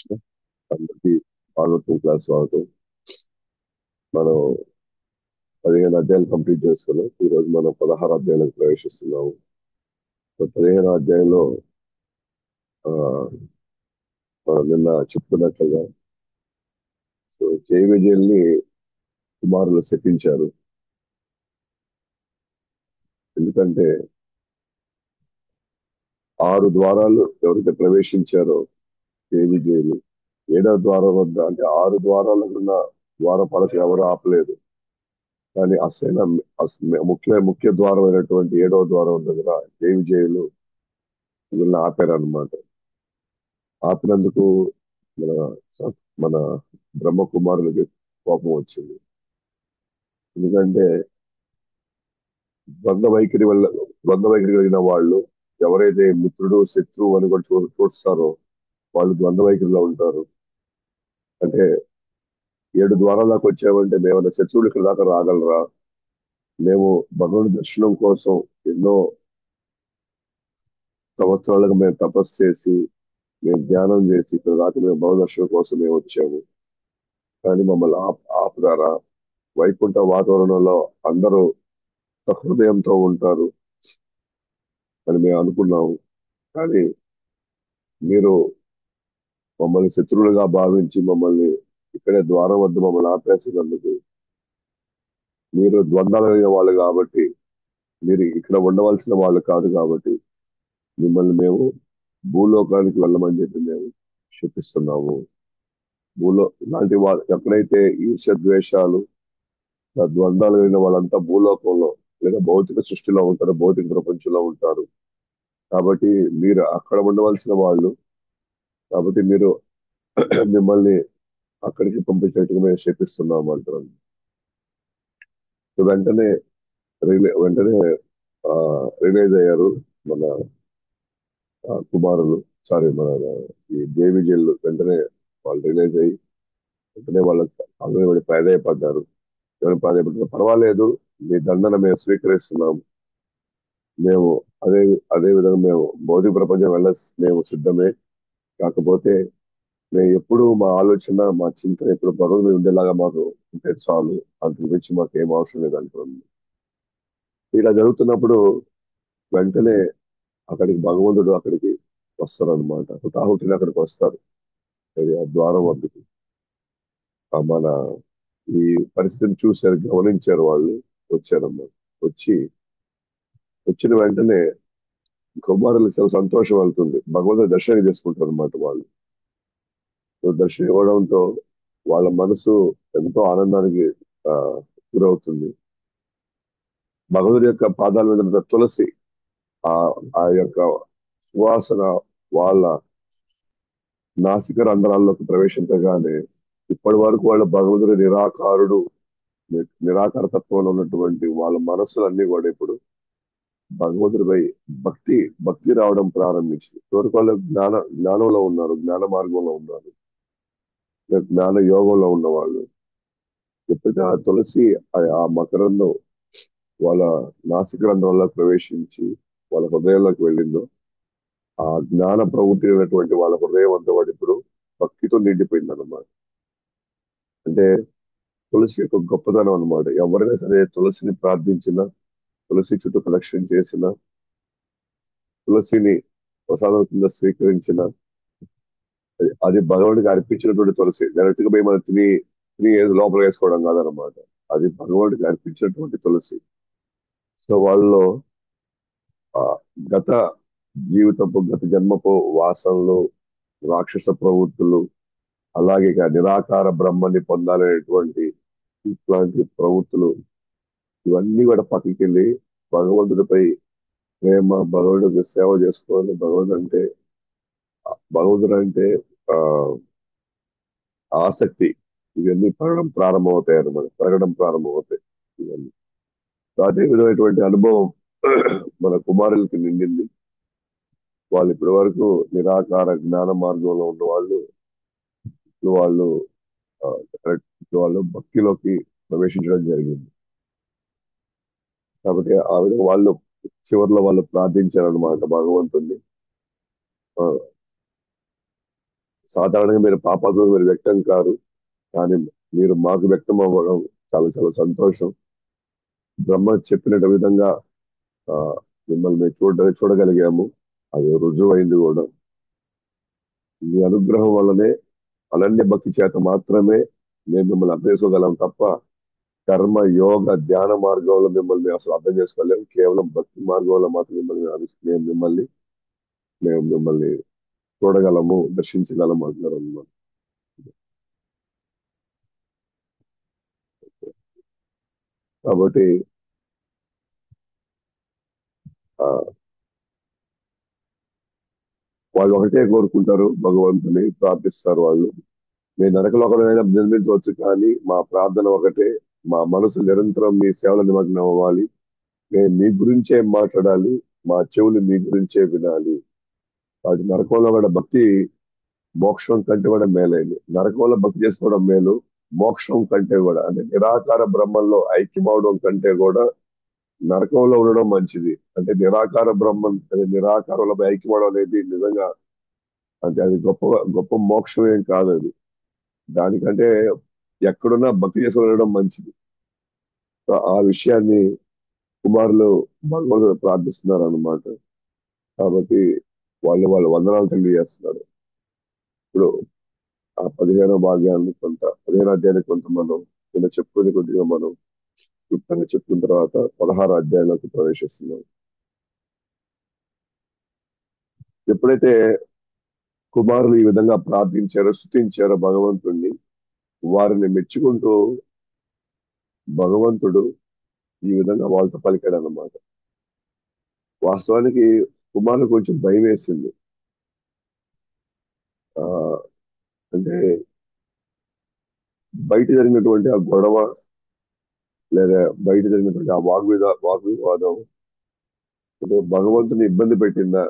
కృష్ణ. అందరికీ భాగవతం క్లాస్ స్వాగతం. మనం 15 అధ్యాయాలు కంప్లీట్ చేసుకున్నాం. ఈ రోజు మనం 16 అధ్యాయాలకు ప్రవేశిస్తున్నాము. సో 15 అధ్యాయంలో ఆ, మనం నిన్న చెప్పుకున్నట్లుగా సో జై విజయుల్ని కుమారులు శపించారు. ఎందుకంటే 6 ద్వారాలు ఎవరైతే ప్రవేశించారో జై విజయులు 7వ ద్వారం వద్ద అంటే 6 ద్వారాలకు ఉన్న ద్వారపాలకు ఎవరు ఆపలేదు. కానీ అసలైన ముఖ్య ద్వారం అయినటువంటి 7వ ద్వారం దగ్గర జై విజయులు వీళ్ళని ఆపారనమాట. ఆపినందుకు మన మన బ్రహ్మకుమారులకి కోపం వచ్చింది. ఎందుకంటే ద్వంద్వ వైఖరి కలిగిన వాళ్ళు ఎవరైతే మిత్రుడు శత్రువు అని కూడా చూస్తారో వాళ్ళు ద్వంద్వ వైఖరిలో ఉంటారు. అంటే 7 ద్వారాల దాకా వచ్చామంటే మేమన్నా శత్రువులు ఇక్కడ దాకా రాగలరా? మేము భగవంతుడి దర్శనం కోసం ఎన్నో సంవత్సరాలుగా మేము తపస్సు చేసి మేము ధ్యానం చేసి ఇక్కడ దాకా మేము భగవద్ దర్శనం కోసం మేము వచ్చాము. కానీ మమ్మల్ని ఆపుతారా? వైకుంఠ వాతావరణంలో అందరూ సహృదయంతో ఉంటారు అని మేము అనుకున్నాము. కానీ మీరు మమ్మల్ని శత్రువులుగా భావించి మమ్మల్ని ఇక్కడే ద్వారం వద్ద మమ్మల్ని ఆపేసినందుకు మీరు ద్వంద్వాలు కలిగిన వాళ్ళు కాబట్టి మీరు ఇక్కడ ఉండవలసిన వాళ్ళు కాదు కాబట్టి మిమ్మల్ని మేము భూలోకానికి వెళ్ళమని చెప్పి మేము శపిస్తున్నాము. ఇలాంటి వాళ్ళు ఎక్కడైతే ఈర్ష్య ద్వేషాలు ద్వంద్వాలు కలిగిన వాళ్ళంతా భూలోకంలో లేదా భౌతిక సృష్టిలో ఉంటారు, భౌతిక ప్రపంచంలో ఉంటారు. కాబట్టి మీరు అక్కడ ఉండవలసిన వాళ్ళు కాబట్టి మీరు మిమ్మల్ని అక్కడికి పంపించేట్టుగా మేము శపిస్తున్నాం అంటారు. సో వెంటనే రిలైజ్ అయ్యారు మన కుమారులు. సారీ మన ఈ దేవిజీలు వెంటనే వాళ్ళు రిలైజ్ అయ్యి వెంటనే వాళ్ళకి అందరూ ప్రాధాయపడ్డారు. ఎవరు ప్రాధాయపడ్డారు? పర్వాలేదు, మీ దండన మేము స్వీకరిస్తున్నాం. మేము అదే అదే విధంగా మేము భౌతిక ప్రపంచం మేము సిద్ధమే. కాకపోతే మేము ఎప్పుడు మా ఆలోచన మా చింతన ఎప్పుడు భగవంతుడు మీద ఉండేలాగా మాకు ఉంటే చాలు. అంతకు మించి మాకు ఏం అవసరం లేదు అంటుంది. ఇలా జరుగుతున్నప్పుడు వెంటనే అక్కడికి వస్తారనమాట. హుటాహుటిన అక్కడికి వస్తారు. ఆ ద్వారం వద్దకు మన ఈ పరిస్థితిని చూశారు, గమనించారు. వాళ్ళు వచ్చారన్నమాట. వచ్చి వచ్చిన వెంటనే కుమారులకు చాలా సంతోషం వెళ్తుంది. భగవంతుడు దర్శనం చేసుకుంటారు అనమాట. వాళ్ళు దర్శనం ఇవ్వడంతో వాళ్ళ మనసు ఎంతో ఆనందానికి ఆ గురవుతుంది. భగవంతుడి యొక్క పాదాల మీద ఉన్న తులసి ఆ ఆ యొక్క సువాసన వాళ్ళ నాసిక రంధ్రాల్లోకి ప్రవేశించగానే ఇప్పటి వరకు వాళ్ళ భగవంతుడి నిరాకార తత్వంలో ఉన్నటువంటి వాళ్ళ మనస్సులన్నీ కూడా ఇప్పుడు భగవంతుడిపై భక్తి రావడం ప్రారంభించింది. ఇప్పటివరకు వాళ్ళు జ్ఞానంలో ఉన్నారు, జ్ఞాన మార్గంలో ఉన్నారు, జ్ఞాన యోగంలో ఉన్న వాళ్ళు ఎప్పుడైతే ఆ తులసి ఆ మకరంలో వాళ్ళ నాసిక రంధ్రంలో ప్రవేశించి వాళ్ళ హృదయంలోకి వెళ్ళిందో ఆ జ్ఞాన ప్రవృత్తి అయినటువంటి వాళ్ళ హృదయం అంతా వాడు ఇప్పుడు భక్తితో నిండిపోయింది అన్నమాట. అంటే తులసి యొక్క గొప్పతనం అన్నమాట. ఎవరైనా సరే తులసిని ప్రార్థించిన, తులసి చుట్టూ ప్రదక్షిణ చేసిన, తులసిని ప్రసాదం కింద స్వీకరించిన అది భగవంతుడికి అర్పించినటువంటి తులసి. డైరెక్ట్ గా పోయి మనం తిని తిని ఏదో లోపల వేసుకోవడం కాదనమాట. అది భగవంతుడికి అర్పించినటువంటి తులసి. సో వాళ్ళు ఆ గత గత జన్మపు వాసనలు, రాక్షస ప్రవృత్తులు, అలాగే ఇక నిరాకార బ్రహ్మని పొందాలనేటువంటి ఇట్లాంటి ప్రవృత్తులు ఇవన్నీ కూడా పక్కకి వెళ్ళి భగవంతుడిపై ప్రేమ, భగవంతుడికి సేవ చేసుకోవాలి. భగవంతుడు అంటే ఆ ఆసక్తి ఇవన్నీ పెరగడం ప్రారంభమవుతాయి ఇవన్నీ. సో అదే విధమైనటువంటి అనుభవం మన కుమారులకి నిండింది. వాళ్ళు ఇప్పటి వరకు నిరాకార జ్ఞాన మార్గంలో ఉన్న వాళ్ళు ఇప్పుడు వాళ్ళు ఆ, ఇప్పుడు వాళ్ళు భక్తిలోకి ప్రవేశించడం జరిగింది. కాబట్టి ఆ విధంగా వాళ్ళు చివరిలో వాళ్ళు ప్రార్థించారనమాట భగవంతుణ్ణి. ఆ, సాధారణంగా మీరు పాపాత్మ మీరు వ్యక్తం కారు, కానీ మీరు మాకు వ్యక్తం అవ్వడం చాలా చాలా సంతోషం. బ్రహ్మ చెప్పిన విధంగా ఆ, మిమ్మల్ని మేము చూడగలిగాము. అది రుజువైంది కూడా. మీ అనుగ్రహం వల్లనే, అనన్య భక్తి చేత మాత్రమే మేము మిమ్మల్ని అర్థం చేసుకోగలం తప్ప కర్మ యోగ ధ్యాన మార్గంలో మిమ్మల్ని మేము అసలు అర్థం చేసుకోలేము. కేవలం భక్తి మార్గంలో మాత్రం మేము మిమ్మల్ని చూడగలము, దర్శించగలము అంటున్నారు అన్నమాట. కాబట్టి ఆ, వాళ్ళు ఒకటే కోరుకుంటారు, భగవంతుని ప్రార్థిస్తారు వాళ్ళు. మేము నరకలోకమైనా నిర్మించవచ్చు, కానీ మా ప్రార్థన ఒకటే, మా మనసు నిరంతరం మీ సేవల నిమగ్నం అవ్వాలి. మేము మీ గురించే మాట్లాడాలి, మా చెవులు మీ గురించే వినాలి. వాటి నరకంలో కూడా భక్తి మోక్షం కంటే కూడా మేలైంది. నరకంలో భక్తి చేసుకోవడం మేలు, మోక్షం కంటే కూడా అంటే నిరాకార బ్రహ్మంలో ఐక్యమవడం కంటే కూడా నరకంలో ఉండడం మంచిది. అంటే నిరాకార బ్రహ్మం, అంటే నిరాకారంలో ఐక్యమవడం అనేది నిజంగా అంటే అది గొప్ప గొప్ప మోక్షం ఏం కాదు అది. దానికంటే ఎక్కడున్నా భక్తి చేసుకుని ఉండడం మంచిది. సో ఆ విషయాన్ని కుమారులు భగవంతుడు ప్రార్థిస్తున్నారు అన్నమాట. కాబట్టి వాళ్ళు వందనాలు తెలియజేస్తున్నారు. ఇప్పుడు ఆ 15వ భాగ్యాన్ని కొంత 15వ అధ్యాయాన్ని కొంత మనం కింద చెప్పుకుని కొద్దిగా మనం క్లుప్తంగా చెప్పుకున్న తర్వాత 16 అధ్యాయంలోకి ప్రవేశిస్తున్నాం. ఎప్పుడైతే కుమారులు ఈ విధంగా ప్రార్థించారో, స్తుతించారో భగవంతుణ్ణి, వారిని మెచ్చుకుంటూ భగవంతుడు ఈ విధంగా వాళ్ళతో పలికాడు అన్నమాట. వాస్తవానికి కుమారులు కొంచెం భయం వేసింది. ఆ అంటే బయట జరిగినటువంటి ఆ గొడవ, లేదా బయట జరిగినటువంటి ఆ వాగ్వివాదం అంటే భగవంతుని ఇబ్బంది పెట్టిందా,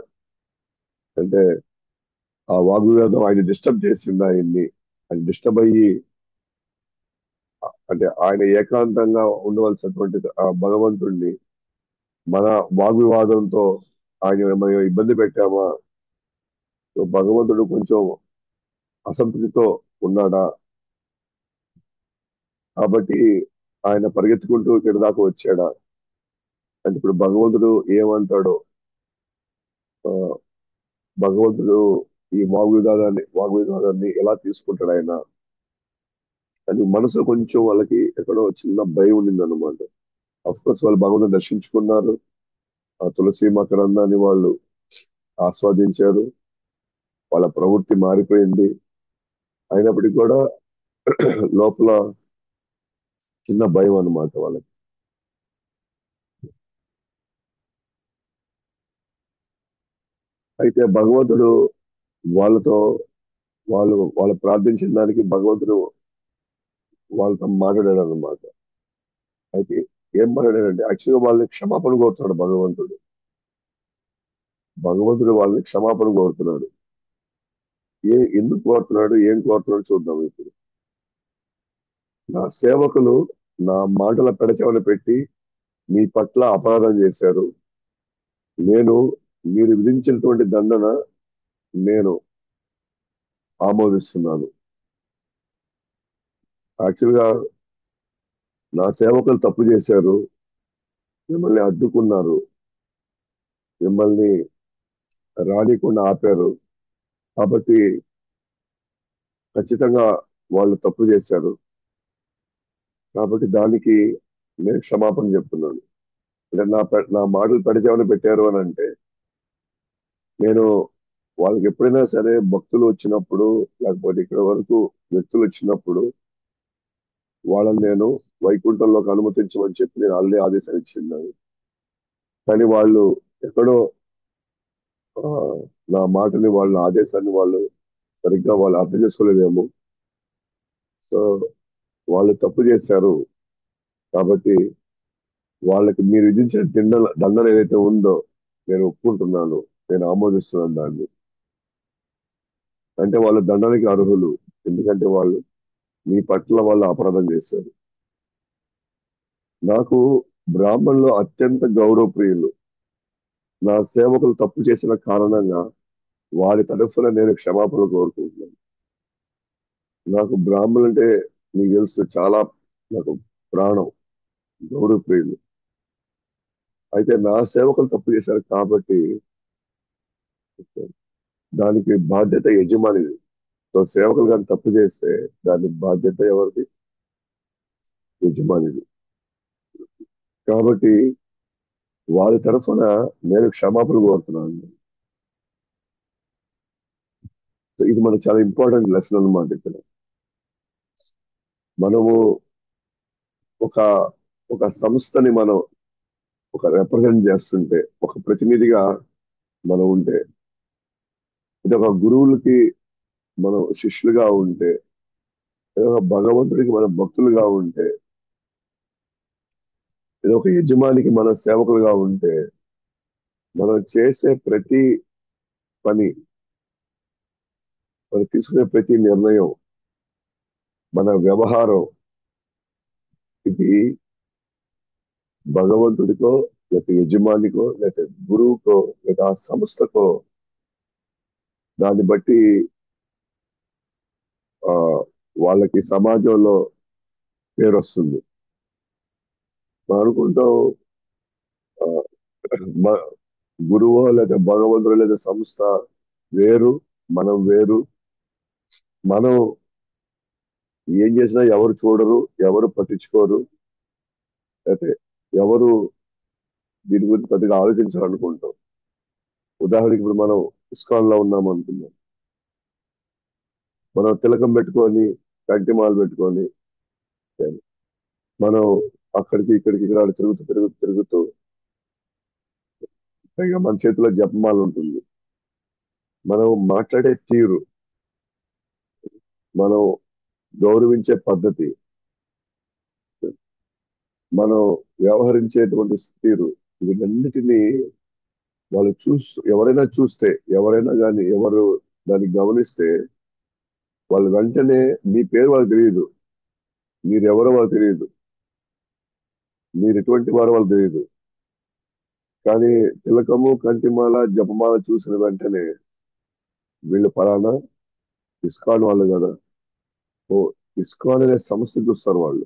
అంటే ఆ వాగ్వివాదం ఆయన డిస్టర్బ్ చేసిందా ఆయన్ని, ఆయన డిస్టర్బ్ అయ్యి అంటే ఆయన ఏకాంతంగా ఉండవలసినటువంటి ఆ భగవంతుణ్ణి మన వాగ్వివాదంతో ఆయన మనం ఇబ్బంది పెట్టామా, సో భగవంతుడు కొంచెం అసంతృప్తితో ఉన్నాడా, కాబట్టి ఆయన పరిగెత్తుకుంటూ ఇక్కడి దాకా వచ్చాడా, అంటే ఇప్పుడు భగవంతుడు ఏమంటాడో, ఆ, భగవంతుడు ఈ వాగ్వివాదాన్ని ఎలా తీసుకుంటాడు ఆయన అని మనసులో కొంచెం వాళ్ళకి ఎక్కడో చిన్న భయం ఉండింది అనమాట. అఫ్ కోర్స్ వాళ్ళు భగవంతుని దర్శించుకున్నారు, ఆ తులసి మకరందాన్ని వాళ్ళు ఆస్వాదించారు, వాళ్ళ ప్రవృత్తి మారిపోయింది. అయినప్పటికీ కూడా లోపల చిన్న భయం అన్నమాట వాళ్ళకి. అయితే భగవంతుడు వాళ్ళతో వాళ్ళు ప్రార్థించిన దానికి భగవంతుడు వాళ్ళతో మాట్లాడాడు అనమాట. అయితే ఏం మాట్లాడాడంటే యాక్చువల్గా వాళ్ళని క్షమాపణ కోరుతున్నాడు భగవంతుడు. భగవంతుడు వాళ్ళని క్షమాపణ కోరుతున్నాడు. ఎందుకు కోరుతున్నాడు, ఏం కోరుతున్నాడు చూద్దాం ఇప్పుడు. నా సేవకులు నా మాటల పెడచెవిన పెట్టి మీ పట్ల అపరాధం చేశారు. నేను మీరు విధించినటువంటి దండన నేను ఆమోదిస్తున్నాను. యాక్చువల్ గా నా సేవకులు తప్పు చేశారు, మిమ్మల్ని అడ్డుకున్నారు, మిమ్మల్ని రానికుండా ఆపారు. కాబట్టి ఖచ్చితంగా వాళ్ళు తప్పు చేశారు. కాబట్టి దానికి నేను క్షమాపణ చెప్తున్నాను. అంటే నా మాటలు పెడచెవిన పెట్టారు అని అంటే, నేను వాళ్ళకి ఎప్పుడైనా సరే భక్తులు వచ్చినప్పుడు, లేకపోతే ఇక్కడ వరకు వ్యక్తులు వచ్చినప్పుడు వాళ్ళని నేను వైకుంఠంలోకి అనుమతించమని చెప్పి నేను ఆల్రెడీ ఆదేశాలు ఇచ్చిన్నాను. కానీ వాళ్ళు ఎక్కడో ఆ, నా మాటని వాళ్ళ ఆదేశాన్ని వాళ్ళు సరిగ్గా వాళ్ళు అర్థం చేసుకోలేదేమో. సో వాళ్ళు తప్పు చేశారు. కాబట్టి వాళ్ళకి మీరు విధించిన దండన ఏదైతే ఉందో నేను ఒప్పుకుంటున్నాను, నేను ఆమోదిస్తున్నాను దాన్ని. అంటే వాళ్ళు దండనకి అర్హులు, ఎందుకంటే వాళ్ళు మీ పట్ల వాళ్ళు అపరాధం చేశారు. నాకు బ్రాహ్మణులు అత్యంత గౌరవ ప్రియులు. నా సేవకులు తప్పు చేసిన కారణంగా వారి తరఫున నేను క్షమాపణ కోరుకుంటున్నాను. నాకు బ్రాహ్మణులు అంటే నీకు తెలుసు చాలా నాకు ప్రాణం, గౌరవ ప్రియులు. అయితే నా సేవకులు తప్పు చేశారు కాబట్టి దానికి బాధ్యత యజమానిది. సో సేవకులు కానీ తప్పు చేస్తే దాని బాధ్యత ఎవరిది? యజమానిది. కాబట్టి వారి తరఫున నేను క్షమాపణ కోరుతున్నాను. సో ఇది మనకు చాలా ఇంపార్టెంట్ లెసన్ అన్నమాట. ఇక్కడ మనము ఒక ఒక సంస్థని మనం ఒక రిప్రజెంట్ చేస్తుంటే, ఒక ప్రతినిధిగా మనం ఉంటే, ఇది ఒక గురువులకి మనం శిష్యులుగా ఉంటే, ఇది ఒక భగవంతుడికి మనం భక్తులుగా ఉంటే, ఇది ఒక యజమానికి మనం సేవకులుగా ఉంటే, మనం చేసే ప్రతి పని, మనం తీసుకునే ప్రతి నిర్ణయం, మన వ్యవహారం, ఇది భగవంతుడికో లేకపోతే యజమానికో లేకపోతే గురువుకో లేదా ఆ సంస్థకో దాన్ని బట్టి ఆ వాళ్ళకి సమాజంలో పేరు వస్తుంది. మనం అనుకుంటాం ఆ, మ- గురువో లేదా భగవంతుడు లేదా సంస్థ వేరు, మనం వేరు. మనం ఏం చేసినా ఎవరు చూడరు, ఎవరు పట్టించుకోరు, అయితే ఎవరు దీని గురించి పెద్దగా ఆలోచించాలనుకుంటాం. ఉదాహరణకి ఇప్పుడు మనం ఇస్కాన్ లో ఉన్నాం అనుకుందాం. మనం తిలకం పెట్టుకొని, కంటిమాలు పెట్టుకొని, మనం అక్కడికి ఇక్కడికి ఇక్కడ తిరుగుతూ తిరుగుతూ తిరుగుతూ పైగా మన చేతిలో జపమాల ఉంటుంది. మనం మాట్లాడే తీరు, మనం గౌరవించే పద్ధతి, మనం వ్యవహరించేటువంటి తీరు, వీటన్నిటినీ వాళ్ళు ఎవరైనా చూస్తే, ఎవరైనా కానీ ఎవరు దాన్ని గమనిస్తే, వాళ్ళు వెంటనే మీ పేరు వాళ్ళకి తెలియదు, మీరు ఎవరో వాళ్ళకి తెలియదు, మీరు ఎటువంటి వారో వాళ్ళకి తెలియదు. కానీ తిలకము, కంటిమాల, జపమాల చూసిన వెంటనే వీళ్ళు ఫలానా ఇస్కాన్ వాళ్ళు కదా, ఓ ఇస్కాన్ అనే సంస్థ చూస్తారు వాళ్ళు.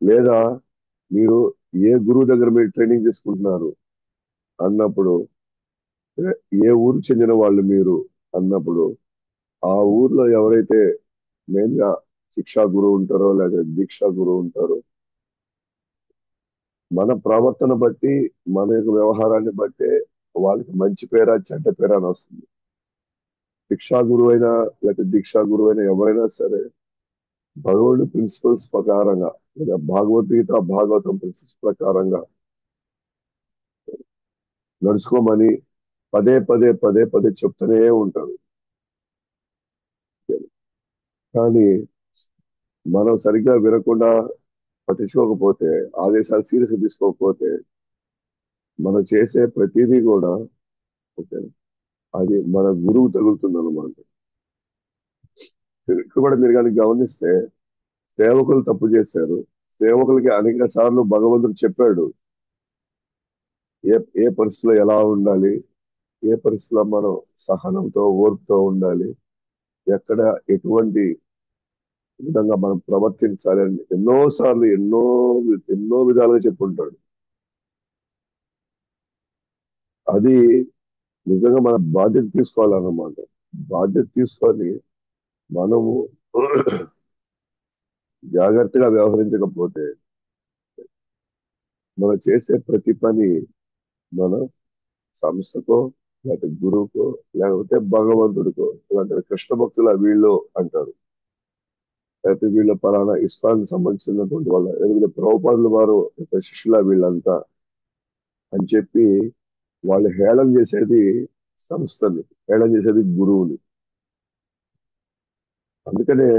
లేదా మీరు ఏ గురువు దగ్గర మీరు ట్రైనింగ్ తీసుకుంటున్నారు అన్నప్పుడు, ఏ ఊరు చెందిన వాళ్ళు మీరు అన్నప్పుడు, ఆ ఊర్లో ఎవరైతే మెయిన్ గా శిక్షా గురువు ఉంటారో లేదా దీక్షా గురువు ఉంటారో, మన ప్రవర్తన బట్టి, మన యొక్క వ్యవహారాన్ని బట్టే వాళ్ళకి మంచి పేరా చెడ్డ పేరా అని వస్తుంది. శిక్షా గురువు అయినా లేకపోతే దీక్షా గురువు అయినా ఎవరైనా సరే భగవుడి ప్రిన్సిపల్స్ ప్రకారంగా లేదా భగవద్గీత భాగవతం ప్రిన్సిపల్స్ ప్రకారంగా నడుచుకోమని పదే పదే పదే పదే చెప్తూనే ఉంటారు. కానీ మనం సరిగ్గా వినకుండా పట్టించుకోకపోతే, ఆదేశాలు సీరియస్ తీసుకోకపోతే, మనం చేసే ప్రతిదీ కూడా ఓకే, అది మన గురువు తగులుతుంది అనమాట. ఇక్కడ కూడా మీరు కానీ గమనిస్తే సేవకులు తప్పు చేశారు. సేవకులకి అనేక సార్లు భగవంతుడు చెప్పాడు ఏ ఏ పరిస్థితిలో ఎలా ఉండాలి, ఏ పరిస్థితిలో మనం సహనంతో ఓర్పుతో ఉండాలి, ఎక్కడ ఎటువంటి విధంగా మనం ప్రవర్తించాలి అని ఎన్నో సార్లు ఎన్నో విధాలుగా చెప్పుంటాడు. అది నిజంగా మన బాధ్యత తీసుకోవాలన్నమాట. బాధ్యత తీసుకొని మనము జాగ్రత్తగా వ్యవహరించకపోతే మనం చేసే ప్రతి పని మన సంస్థకో లేకపోతే గురువుకో లేకపోతే భగవంతుడికో, లేకపోతే కృష్ణ భక్తుల వీళ్ళు అంటారు, లేకపోతే వీళ్ళ పలానా ఇస్కాన్ సంబంధించినటువంటి వాళ్ళ లేకపోతే ప్రభుపాదుల వారు యొక్క శిష్యుల వీళ్ళంతా అని చెప్పి వాళ్ళు హేళన చేసేది సంస్థని, హేళన చేసేది గురువుని. అందుకనే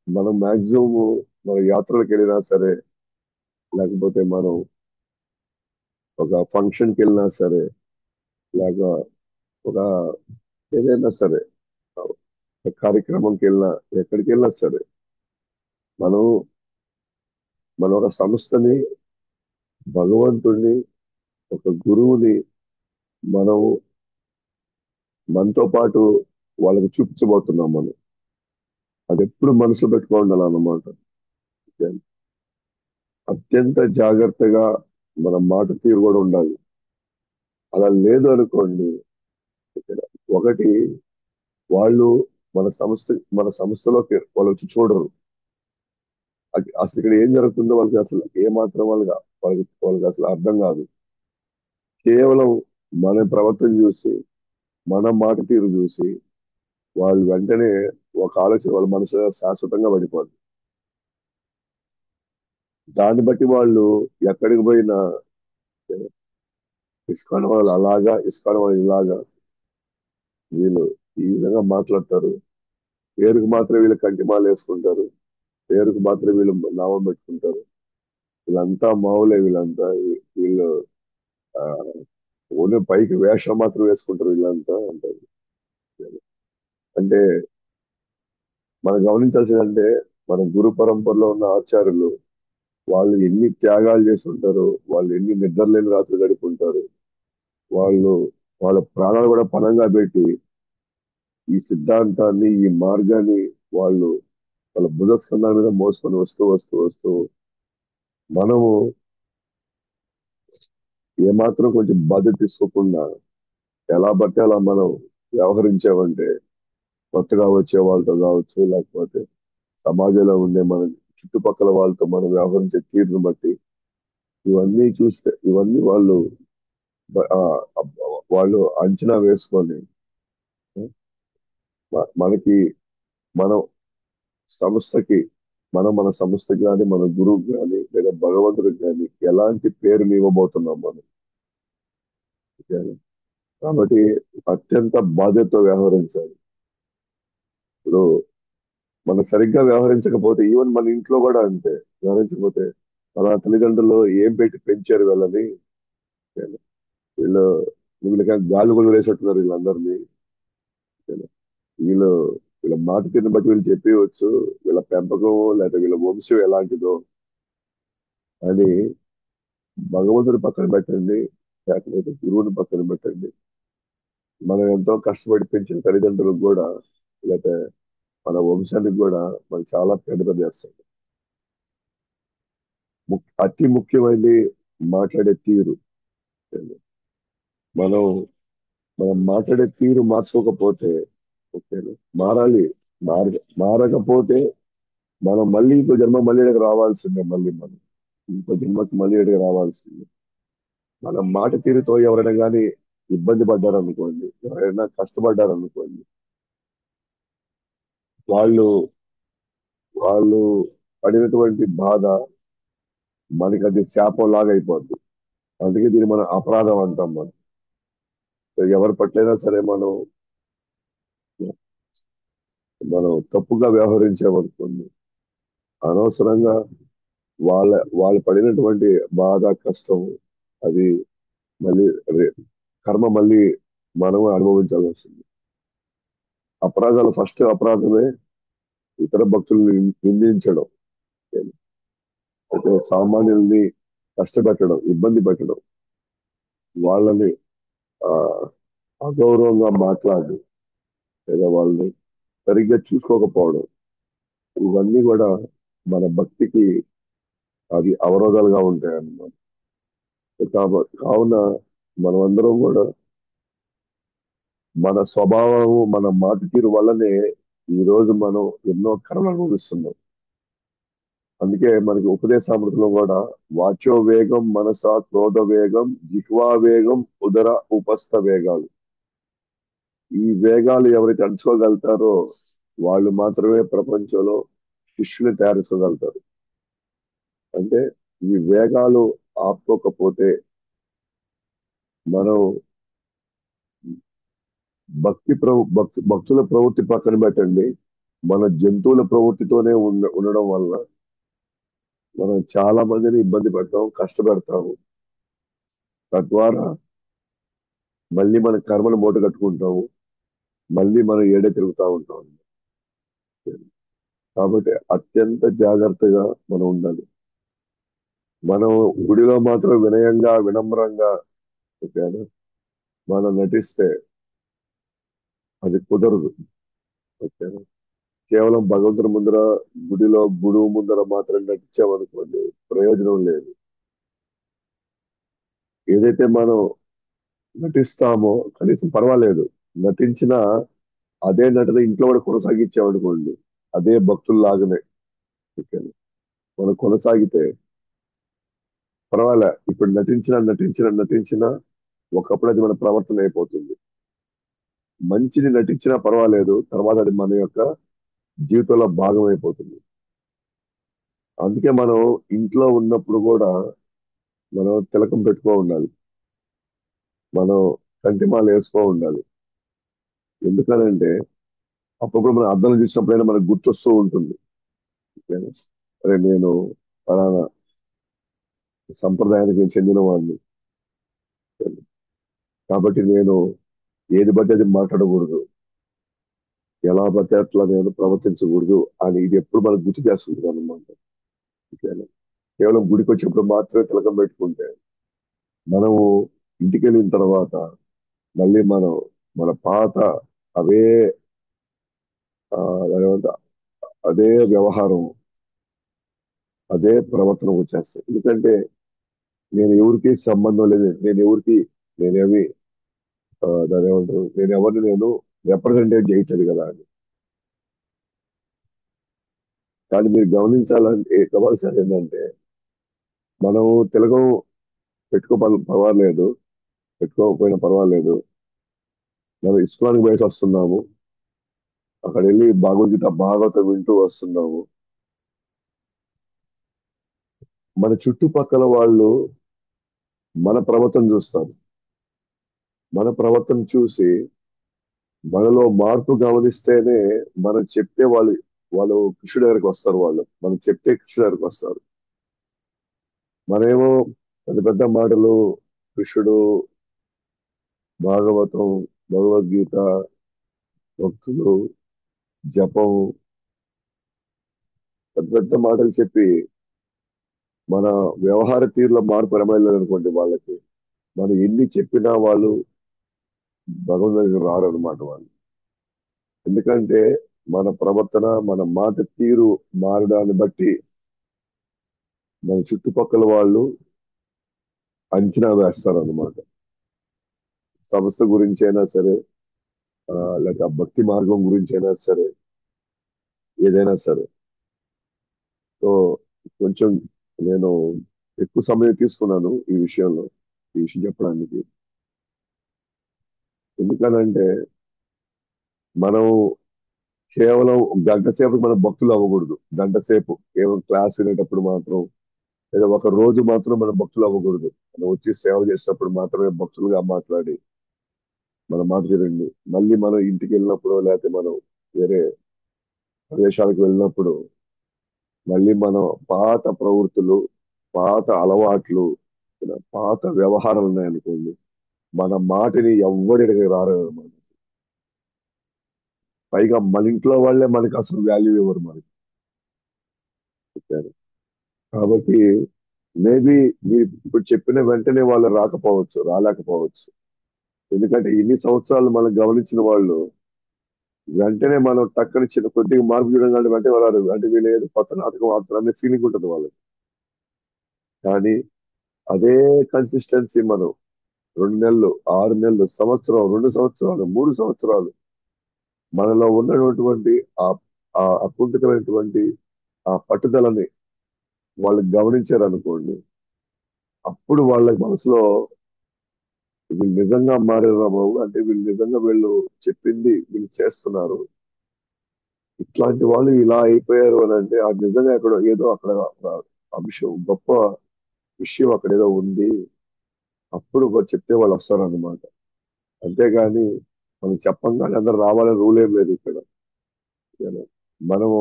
మనం మాక్సిమం మన యాత్రలకు వెళ్ళినా సరే, లేకపోతే మనం ఒక ఫంక్షన్కి వెళ్ళినా సరే, లేక ఒక ఏదైనా సరే ఒక కార్యక్రమంకి వెళ్ళినా, ఎక్కడికి వెళ్ళినా సరే, మనం మన ఒక సంస్థని, భగవంతుడిని, ఒక గురువుని మనం మనతో పాటు వాళ్ళకి చూపించబోతున్నాం మనం. అది ఎప్పుడు మనసులో పెట్టుకోవాలన్నమాట. అత్యంత జాగ్రత్తగా మన మాట తీరు కూడా ఉండాలి. అలా లేదు అనుకోండి, ఒకటి వాళ్ళు మన సంస్థలోకి వాళ్ళు వచ్చి చూడరు. అసలు ఇక్కడ ఏం జరుగుతుందో వాళ్ళకి అసలు ఏ మాత్రం వాళ్ళకి అసలు అర్థం కాదు. కేవలం మన ప్రవర్తన చూసి, మన మాట తీరు చూసి వాళ్ళు వెంటనే ఒక ఆలోచన వాళ్ళ మనసులో శాశ్వతంగా పడిపోద్ది. దాన్ని బట్టి వాళ్ళు ఎక్కడికి పోయినా ఇస్కాన్ వాళ్ళు అలాగా, ఇస్కాన్ వాళ్ళు ఇలాగా, వీళ్ళు ఈ విధంగా మాట్లాడతారు. పేరుకు మాత్రం వీళ్ళు కంటిమాలు వేసుకుంటారు. పేరుకు మాత్రం వీళ్ళు నామం పెట్టుకుంటారు. వీళ్ళంతా మావులే. వీళ్ళు ఆ, ఓన్లీ పైకి వేషం మాత్రం వేసుకుంటారు వీళ్ళంతా అంటారు. అంటే మనం గమనించాల్సిందంటే మన గురు పరంపరలో ఉన్న ఆచార్యులు వాళ్ళు ఎన్ని త్యాగాలు చేసి ఉంటారు. వాళ్ళు ఎన్ని నిద్రలేని రాత్రులు గడుపుంటారు. వాళ్ళు వాళ్ళ ప్రాణాలు కూడా పణంగా పెట్టి ఈ సిద్ధాంతాన్ని, ఈ మార్గాన్ని వాళ్ళు వాళ్ళ భుజస్కంధాల మీద మోసుకొని వస్తూ వస్తూ వస్తూ మనము ఏమాత్రం కొంచెం బాధ్యత తీసుకోకుండా ఎలా పడితే అలా మనం వ్యవహరించామంటే కొత్తగా వచ్చే వాళ్ళతో కావచ్చు, లేకపోతే సమాజంలో ఉండే మన చుట్టుపక్కల వాళ్ళతో మనం వ్యవహరించే తీరును బట్టి ఇవన్నీ బ- ఆ, వాళ్ళు అంచనా వేసుకొని మనకి మనం సంస్థకి మన సంస్థకి కానీ మన గురువుకి కానీ లేదా భగవంతుడికి కానీ ఎలాంటి పేరుని ఇవ్వబోతున్నాం మనం. ఓకేనా? కాబట్టి అత్యంత బాధ్యతతో వ్యవహరించాలి. ఇప్పుడు మనం సరిగ్గా వ్యవహరించకపోతే ఈవెన్ మన ఇంట్లో కూడా అంతే. వ్యవహరించకపోతే మన తల్లిదండ్రులు ఏం పెట్టి పెంచారు వీళ్ళని, ఓకేనా? వీళ్ళు వీళ్ళకి గాలి కూడా వేసేట్టున్నారు వీళ్ళందరినీ, ఓకేనా? వీళ్ళు వీళ్ళ మాట తీరుని బట్టి వీళ్ళు చెప్పవచ్చు వీళ్ళ పెంపకం లేదా వీళ్ళ వంశం ఎలాంటిదో అని. భగవంతుడి పక్కన పెట్టండి, లేకపోతే గురువుని పక్కన పెట్టండి, మనం ఎంతో కష్టపడి పెంచిన తల్లిదండ్రులకు కూడా, లేకపోతే మన వంశానికి కూడా మనం చాలా పెద్ద చేస్తాం. అతి ముఖ్యమైనది మాట్లాడే తీరు. మనం మనం మాట్లాడే తీరు మార్చుకోకపోతే, ఓకేనా, మారాలి. మార మారకపోతే మనం మళ్ళీ ఇంకో జన్మ మళ్ళీ ఇక్కడికి రావాల్సిందే. ఇంకో జన్మకి మళ్ళీ ఇక్కడికి రావాల్సిందే. మన మాట తీరుతో ఎవరైనా కానీ ఇబ్బంది పడ్డారనుకోండి, ఎవరైనా కష్టపడ్డారనుకోండి, వాళ్ళు వాళ్ళు పడినటువంటి బాధ మనకి అది శాపం లాగా అయిపోద్ది. అందుకే దీన్ని మనం అపరాధం అంటాం. సో ఎవరి పట్లైనా సరే మనం తప్పుగా వ్యవహరించామనుకోండి, అనవసరంగా వాళ్ళ వాళ్ళు పడినటువంటి బాధ, కష్టం, అది మళ్ళీ రే- కర్మ మళ్ళీ మనం అనుభవించాల్సి వస్తుంది. ఫస్ట్ అపరాధమే ఇతర భక్తుల్ని నిందించడం, అయితే సామాన్యుల్ని కష్టపెట్టడం, ఇబ్బంది పెట్టడం, వాళ్ళని ఆ అగౌరవంగా మాట్లాడడం, లేదా వాళ్ళని సరిగ్గా చూసుకోకపోవడం, ఇవన్నీ కూడా మన భక్తికి అవి అవరోధాలుగా ఉంటాయి అన్నమాట. కావున మనమందరం కూడా మన స్వభావము, మన మాట తీరు వల్లనే ఈ రోజు మనం ఎన్నో కర్మలు అనుభవిస్తున్నాం. అందుకే మనకి ఉపదేశామృతంలో కూడా వాచో వేగం, మనస క్రోధ వేగం, జిహ్వా వేగం, ఉదర ఉపస్థ వేగాలు. ఈ వేగాలు ఎవరైతే అణచుకోగలుగుతారో వాళ్ళు మాత్రమే ప్రపంచంలో శిష్యుని తయారు చేసుకోగలుగుతారు. అంటే ఈ వేగాలు ఆపుకోకపోతే మనం భక్తుల ప్రవృత్తి పక్కన పెట్టండి, మన జంతువుల ప్రవృత్తితోనే ఉండడం వల్ల మనం చాలా మందిని ఇబ్బంది పెడతాం, కష్టపెడతాము. తద్వారా మళ్ళీ మన కర్మను మూట కట్టుకుంటాము. మళ్ళీ మనం ఏడే తిరుగుతూ ఉంటాం. కాబట్టి అత్యంత జాగ్రత్తగా మనం ఉండాలి. మనం గుడిలో మాత్రం వినయంగా, వినమ్రంగా, ఓకేనా, మనం నటిస్తే అది కుదరదు. ఓకేనా. కేవలం భగవంతుని ముందర, గుడిలో గుడువు ముందర మాత్రం నటించామనుకోండి, ప్రయోజనం లేదు. ఏదైతే మనం నటిస్తామో కనీసం పర్వాలేదు. నటించిన అదే నటన ఇంట్లో కూడా కొనసాగించామనుకోండి, అదే భక్తుల్లాగానే. ఓకేనా? మనం కొనసాగితే పర్వాలే. ఇప్పుడు నటించిన ఒకప్పుడు అది మన ప్రవర్తన అయిపోతుంది. మంచిని నటించినా పర్వాలేదు, తర్వాత అది మన యొక్క జీవితంలో భాగం అయిపోతుంది. అందుకే మనం ఇంట్లో ఉన్నప్పుడు కూడా మనం తిలకం పెట్టుకో ఉండాలి. మనం కంటిమాల వేసుకో ఉండాలి. ఎందుకనంటే అప్పుడప్పుడు మనం అద్దంలో చూసినప్పుడైనా మనకు గుర్తొస్తూ ఉంటుంది. ఓకేనా? అరే నేను ఫలానా సంప్రదాయానికి నేను చెందిన వాడిని, కాబట్టి నేను ఏది బట్టి అది మాట్లాడకూడదు, ఎలా పడితే అట్లా నేను ప్రవర్తించకూడదు అని ఇది ఎప్పుడు మనకు గుర్తు చేస్తుంటుంది అనమాట. ఓకేనా? కేవలం గుడికి వచ్చినప్పుడు మాత్రమే తిలకం పెట్టుకుంటే మనము ఇంటికి వెళ్ళిన తర్వాత మళ్ళీ మనం మన పాత అవే అదేమంటారు, అదే వ్యవహారం, అదే ప్రవర్తన వచ్చేస్తాయి. ఎందుకంటే నేను ఎవరికి సంబంధం లేదు, నేనేమి దాని ఏమంటారు, నేను ఎవరిని నేను రిప్రజెంటేట్ చేయట్లేదు కదా అని. కానీ మీరు గమనించాల్సింది ఏంటంటే మనం తిలకం పెట్టుకో పర్వాలేదు, పెట్టుకోకపోయినా పర్వాలేదు, మనం ఇస్కాన్కి బయట వస్తున్నాము, అక్కడ వెళ్ళి భగవద్గీత భాగవతం వింటూ వస్తున్నాము. మన చుట్టుపక్కల వాళ్ళు మన ప్రవర్తన చూస్తారు. మన ప్రవర్తన చూసి మనలో మార్పు గమనిస్తేనే మనం చెప్తే వాళ్ళు కృష్ణుడి దగ్గరికి వస్తారు. మనం చెప్తే కృష్ణుడి దగ్గరికి వస్తారు. మరేమో పెద్ద పెద్ద మాటలు, కృష్ణుడు, భాగవతం, భగవద్గీత, భక్తులు, జపం, పెద్ద పెద్ద మాటలు చెప్పి మన వ్యవహార తీరులో మార్పు రమలేదు అనుకోండి, వాళ్ళకి మనం ఎన్ని చెప్పినా వాళ్ళు భగవంతుడి దగ్గరికి రారన్నమాట వాళ్ళు. ఎందుకంటే మన ప్రవర్తన, మన మాట తీరు మారడాన్ని బట్టి మన చుట్టుపక్కల వాళ్ళు అంచనా వేస్తారు అన్నమాట. సంస్థ గురించి అయినా సరే, లేక భక్తి మార్గం గురించి అయినా సరే, ఏదైనా సరే. సో కొంచెం నేను ఎక్కువ సమయం తీసుకున్నాను ఈ విషయం చెప్పడానికి. ఎందుకనంటే మనం కేవలం గంట సేపు మనం భక్తులు అవ్వకూడదు. గంట సేపు కేవలం క్లాస్ వినేటప్పుడు మాత్రం, లేదా ఒక రోజు మాత్రం మనం భక్తులు అవ్వకూడదు. మనం వచ్చి సేవ చేసినప్పుడు మాత్రమే భక్తులుగా మాట్లాడి మన మాట చేయండి. మళ్ళీ మనం ఇంటికి వెళ్ళినప్పుడు, లేకపోతే మనం వేరే ప్రదేశాలకు వెళ్ళినప్పుడు మళ్ళీ మనం పాత ప్రవృత్తులు, పాత అలవాట్లు, పాత వ్యవహారాలు ఉన్నాయనుకోండి, మన మాటని ఎవ్వడి రారు మనం. పైగా మన ఇంట్లో వాళ్ళే మనకి అసలు వాల్యూ ఇవ్వరు మనకి. చెప్పారు. కాబట్టి మేబీ మీరు ఇప్పుడు చెప్పిన వెంటనే వాళ్ళు రాలేకపోవచ్చు. ఎందుకంటే ఇన్ని సంవత్సరాలు మనం గమనించిన వాళ్ళు వెంటనే మనం టక్కని చిన్న కొద్దిగా మార్పు చూడడం కంటే వెంటనే రారు. అంటే వీళ్ళు ఏదో కొత్త నాటకం ఆడుతున్నారు అనే ఫీలింగ్ ఉంటుంది వాళ్ళకి. కానీ అదే కన్సిస్టెన్సీ మనం 2 నెలలు, 6 నెలలు, సంవత్సరం, 2 సంవత్సరాలు, 3 సంవత్సరాలు మనలో ఉన్నటువంటి ఆ ఆ అకుంఠితమైనటువంటి ఆ పట్టుదలని వాళ్ళు గమనించారు అనుకోండి, అప్పుడు వాళ్ళ మనసులో వీళ్ళు నిజంగా మారారా బాబు, అంటే వీళ్ళు చెప్పింది వీళ్ళు చేస్తున్నారు, ఇట్లాంటి వాళ్ళు ఇలా అయిపోయారు అని అంటే అది నిజంగా ఎక్కడ ఏదో అక్కడ అంశం, గొప్ప విషయం అక్కడ ఏదో ఉంది. అప్పుడు చెప్తే వాళ్ళు వస్తారన్నమాట. అంతేగాని మనం చెప్పంగానే అందరు రావాలని రూల్ ఏం లేదు ఇక్కడ. ఓకేనా? మనము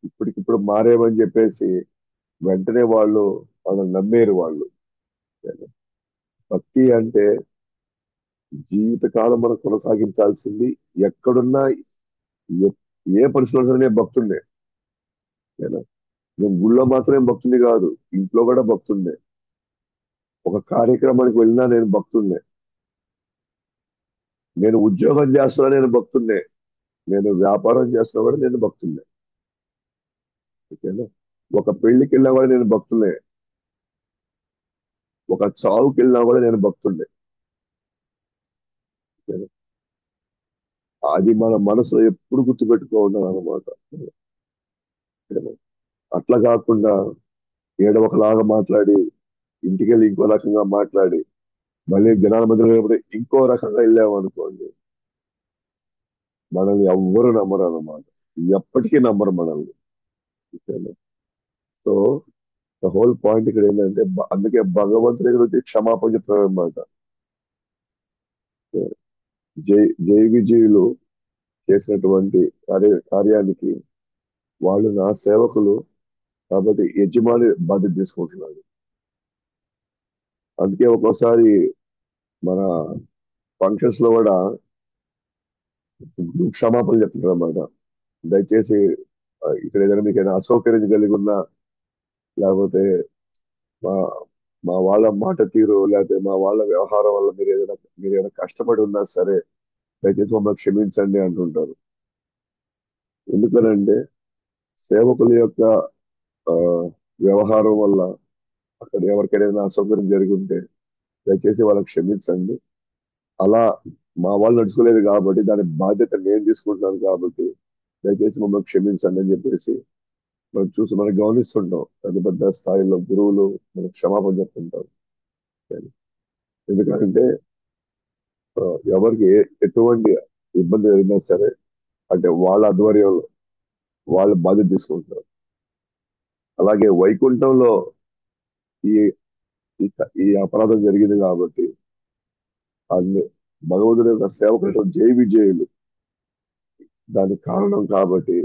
ఇప్పటికిప్పుడు మారేమని చెప్పేసి వెంటనే వాళ్ళని నమ్మేరు వాళ్ళు. ఓకేనా? భక్తి అంటే జీవితకాలం మనం కొనసాగించాల్సింది. ఎక్కడున్నా, ఏ ఏ పరిస్థితుల్లో నేను భక్తుండే. ఓకేనా? నేను గుళ్ళో మాత్రమే భక్తుని కాదు, ఇంట్లో కూడా భక్తుండే. ఒక కార్యక్రమానికి వెళ్ళినా నేను భక్తుండే. నేను ఉద్యోగం చేస్తున్నా నేను భక్తుండే. నేను వ్యాపారం చేస్తున్నా కూడా నేను భక్తుండే. ఓకేనా? ఒక పెళ్లికి వెళ్ళినా కూడా నేను భక్తులే, ఒక చావుకి వెళ్ళినా కూడా నేను భక్తుడే. ఓకేనా? అది మన మనసులో ఎప్పుడు గుర్తుపెట్టుకోవడం అనమాట. ఓకేనా? అట్లా కాకుండా ఏదో ఒకలాగా మాట్లాడి ఇంటికి వెళ్ళి ఇంకో రకంగా మాట్లాడి మళ్ళీ జనాల మధ్యలో వెళ్ళినప్పుడు ఇంకో రకంగా వెళ్ళాము అనుకోండి, మనల్ని ఎవ్వరు నమ్మరు అన్నమాట. ఎప్పటికీ నమ్మరు మనల్ని. ఓకేనా? సో ద హోల్ పాయింట్ ఇక్కడ ఏంటంటే అందుకే భగవంతుడి దగ్గర వచ్చి క్షమాపణ చెప్తారు అనమాట. జై జై విజయులు చేసినటువంటి కార్యానికి వాళ్ళు నా సేవకులు కాబట్టి యజమాని బాధ్యత తీసుకుంటున్నాడు. అందుకే ఒక్కోసారి మన ఫంక్షన్స్ లో కూడా క్షమాపణ చెప్తున్నారు అన్నమాట. దయచేసి ఇక్కడ ఏదైనా మీకు ఏదైనా అసౌకర్యం కలిగి ఉన్నా, లేకపోతే మా మా వాళ్ళ మాట తీరు లేకపోతే మా వాళ్ళ వ్యవహారం వల్ల మీరు ఏదైనా కష్టపడి ఉన్నా సరే దయచేసి మమ్మల్ని క్షమించండి అంటుంటారు. ఎందుకనంటే సేవకుల యొక్క ఆ, వ్యవహారం వల్ల అక్కడ ఎవరికైనా ఏదైనా అసౌకర్యం జరిగి ఉంటే దయచేసి వాళ్ళకి క్షమించండి. అలా మా వాళ్ళు నడుచుకోలేదు కాబట్టి దాని బాధ్యత నేను తీసుకుంటున్నాను కాబట్టి దయచేసి మమ్మల్ని క్షమించండి అని చెప్పేసి మనం గమనిస్తుంటాం. పెద్ద పెద్ద స్థాయిలో గురువులు మనకు క్షమాపణ చెప్తుంటారు. ఎందుకంటే ఆ, ఎవరికి ఎటువంటి ఇబ్బంది జరిగినా సరే అంటే వాళ్ళ ఆధ్వర్యంలో వాళ్ళ బాధ్యత తీసుకుంటారు. అలాగే వైకుంఠంలో ఈ ఈ ఈ అపరాధం జరిగింది కాబట్టి అన్ని భగవంతుడి యొక్క సేవకులు జై విజయులు దానికి కారణం కాబట్టి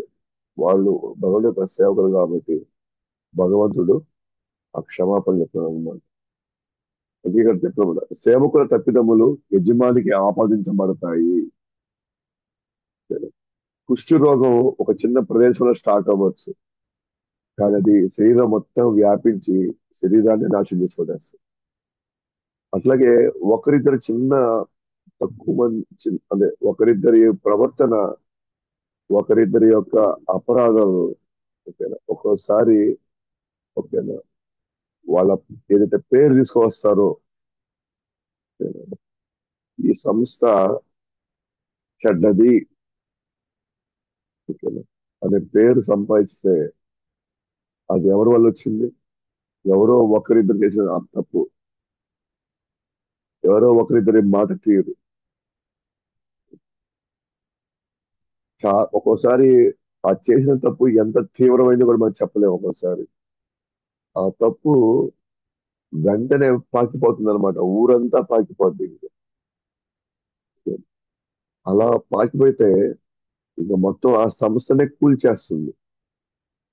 వాళ్ళు భగవంతుడి యొక్క సేవకులు కాబట్టి భగవంతుడు ఆ క్షమాపణ చెప్తున్నాడు అనమాట. అందుకే ఇక్కడ చెప్తున్నాడు సేవకుల తప్పిదములు యజమానికి ఆపాదించబడతాయి. కుష్ఠు రోగం ఒక చిన్న ప్రదేశంలో స్టార్ట్ అవ్వచ్చు, కానీ అది శరీరం మొత్తం వ్యాపించి శరీరాన్ని నాశనం చేసుకోవడానికి. అట్లాగే ఒకరిద్దరు తక్కువ మంది అదే ఒకరిద్దరి ప్రవర్తన, ఒకరిద్దరి యొక్క అపరాధాలు, ఓకేనా, ఒక్కోసారి ఓకేనా వాళ్ళ ఏదైతే పేరు తీసుకువస్తారో, ఓకేనా, ఈ సంస్థ చెడ్డది, ఓకేనా, అనే పేరు సంపాదిస్తే అది ఎవరి వల్ల వచ్చింది? ఎవరో ఒకరిద్దరు చేసిన ఆ తప్పు, ఎవరో ఒకరిద్దరి మాట తీరు. ఒక్కోసారి ఆ చేసిన తప్పు ఎంత తీవ్రమైందో కూడా మనం చెప్పలేము. ఒక్కోసారి ఆ తప్పు వెంటనే పాకిపోతుంది అనమాట, ఊరంతా పాకిపోద్ది. అలా పాకిపోతే ఇంకా మొత్తం ఆ సంస్థనే కూల్చేస్తుంది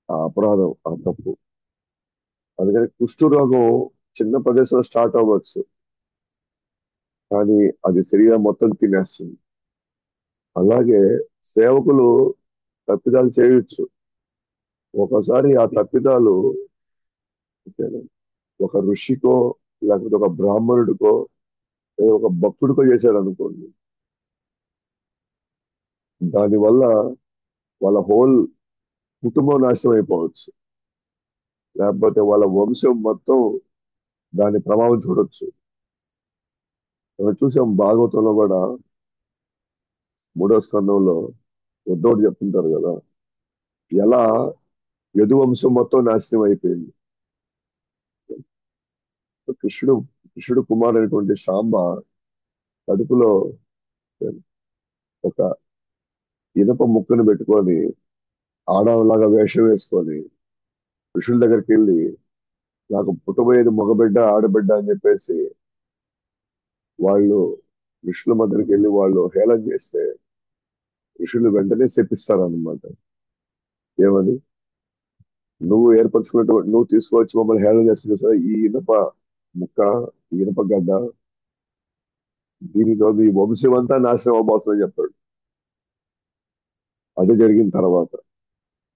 ఆ అపరాధం, ఆ తప్పు. అందుకని కుష్ఠు రోగం చిన్న ప్రదేశంలో స్టార్ట్ అవ్వచ్చు, కానీ అది శరీరం మొత్తం తినేస్తుంది. అలాగే సేవకులు తప్పిదాలు చేయొచ్చు. ఒకసారి ఆ తప్పిదాలు ఒక ఋషికో లేకపోతే ఒక బ్రాహ్మణుడికో లేదా ఒక భక్తుడికో చేశాడు అనుకోండి, దానివల్ల వాళ్ళ హోల్ కుటుంబం నాశనం అయిపోవచ్చు, లేకపోతే వాళ్ళ వంశం మొత్తం దాని ప్రభావం చూడొచ్చు. మనం చూసాం భాగవతంలో కూడా 3వ స్కందంలో ఉద్ధవుడు చెప్తుంటారు కదా, ఎలా యదువంశం మొత్తం నాశనం అయిపోయింది. కృష్ణుడు కృష్ణుడు కుమారుడైనటువంటి సాంబ కడుపులో ఒక ఇనప ముక్కను పెట్టుకొని ఆడలాగా వేషం వేసుకొని ఋషుల దగ్గరికి వెళ్ళి నాకు పుట్టబోయేది మగబిడ్డ ఆడబిడ్డ అని చెప్పేసి వాళ్ళు ఋషుల మధ్యకి వెళ్ళి వాళ్ళు హేళన చేస్తే ఋషులు వెంటనే శపిస్తారన్నమాట. ఏమని? నువ్వు తీసుకువచ్చి మమ్మల్ని హేళన చేస్తుంది సార్, ఈ ఇనప ముక్క, ఈ ఇనప గడ్డ, దీనితో మీ వంశం అంతా నాశనం అవబోతుందని చెప్పాడు. అది జరిగిన తర్వాత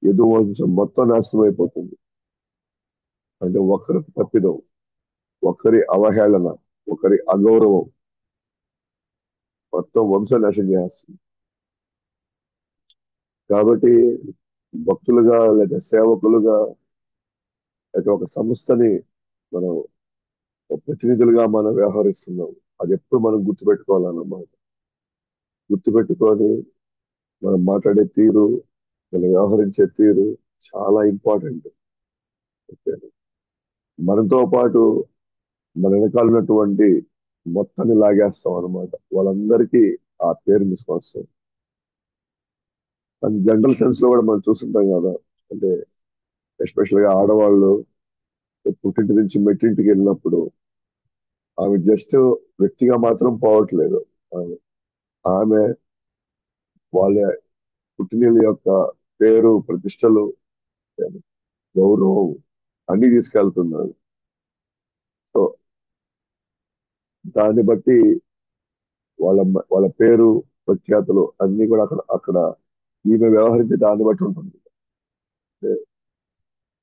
యదు వంశం మొత్తం నాశనం అయిపోతుంది. అంటే ఒకరి తప్పిదం, ఒకరి అవహేళన, ఒకరి అగౌరవం మొత్తం వంశ నాశనం చేస్తుంది. కాబట్టి భక్తులుగా లేదా సేవకులుగా లేదా ఒక సంస్థని మనం ఒక ప్రతినిధులుగా మనం వ్యవహరిస్తున్నాం. అది ఎప్పుడు మనం గుర్తుపెట్టుకోవాలన్నమాట. గుర్తుపెట్టుకొని మనం మాట్లాడే తీరు, మనం వ్యవహరించే తీరు చాలా ఇంపార్టెంట్. మనతో పాటు మన వెనకాల ఉన్నటువంటి మొత్తాన్ని లాగేస్తాం అనమాట. వాళ్ళందరికీ ఆ పేరు తీసుకొస్తాం. అండ్ జనరల్ సెన్స్ లో కూడా మనం చూస్తుంటాం కదా. అంటే ఎస్పెషల్ గా ఆడవాళ్ళు పుట్టింటి నుంచి మెట్టింటికి వెళ్ళినప్పుడు ఆమె జస్ట్ వ్యక్తిగా మాత్రం పోవట్లేదు. ఆమె ఆమె వాళ్ళ పుట్టినీళ్ళ యొక్క పేరు, ప్రతిష్టలు, గౌరవం అన్ని తీసుకెళ్తున్నారు. సో దాన్ని బట్టి వాళ్ళ పేరు, ప్రఖ్యాతులు అన్ని కూడా అక్కడ అక్కడ ఈమె వ్యవహరించే దాన్ని బట్టి ఉంటుంది.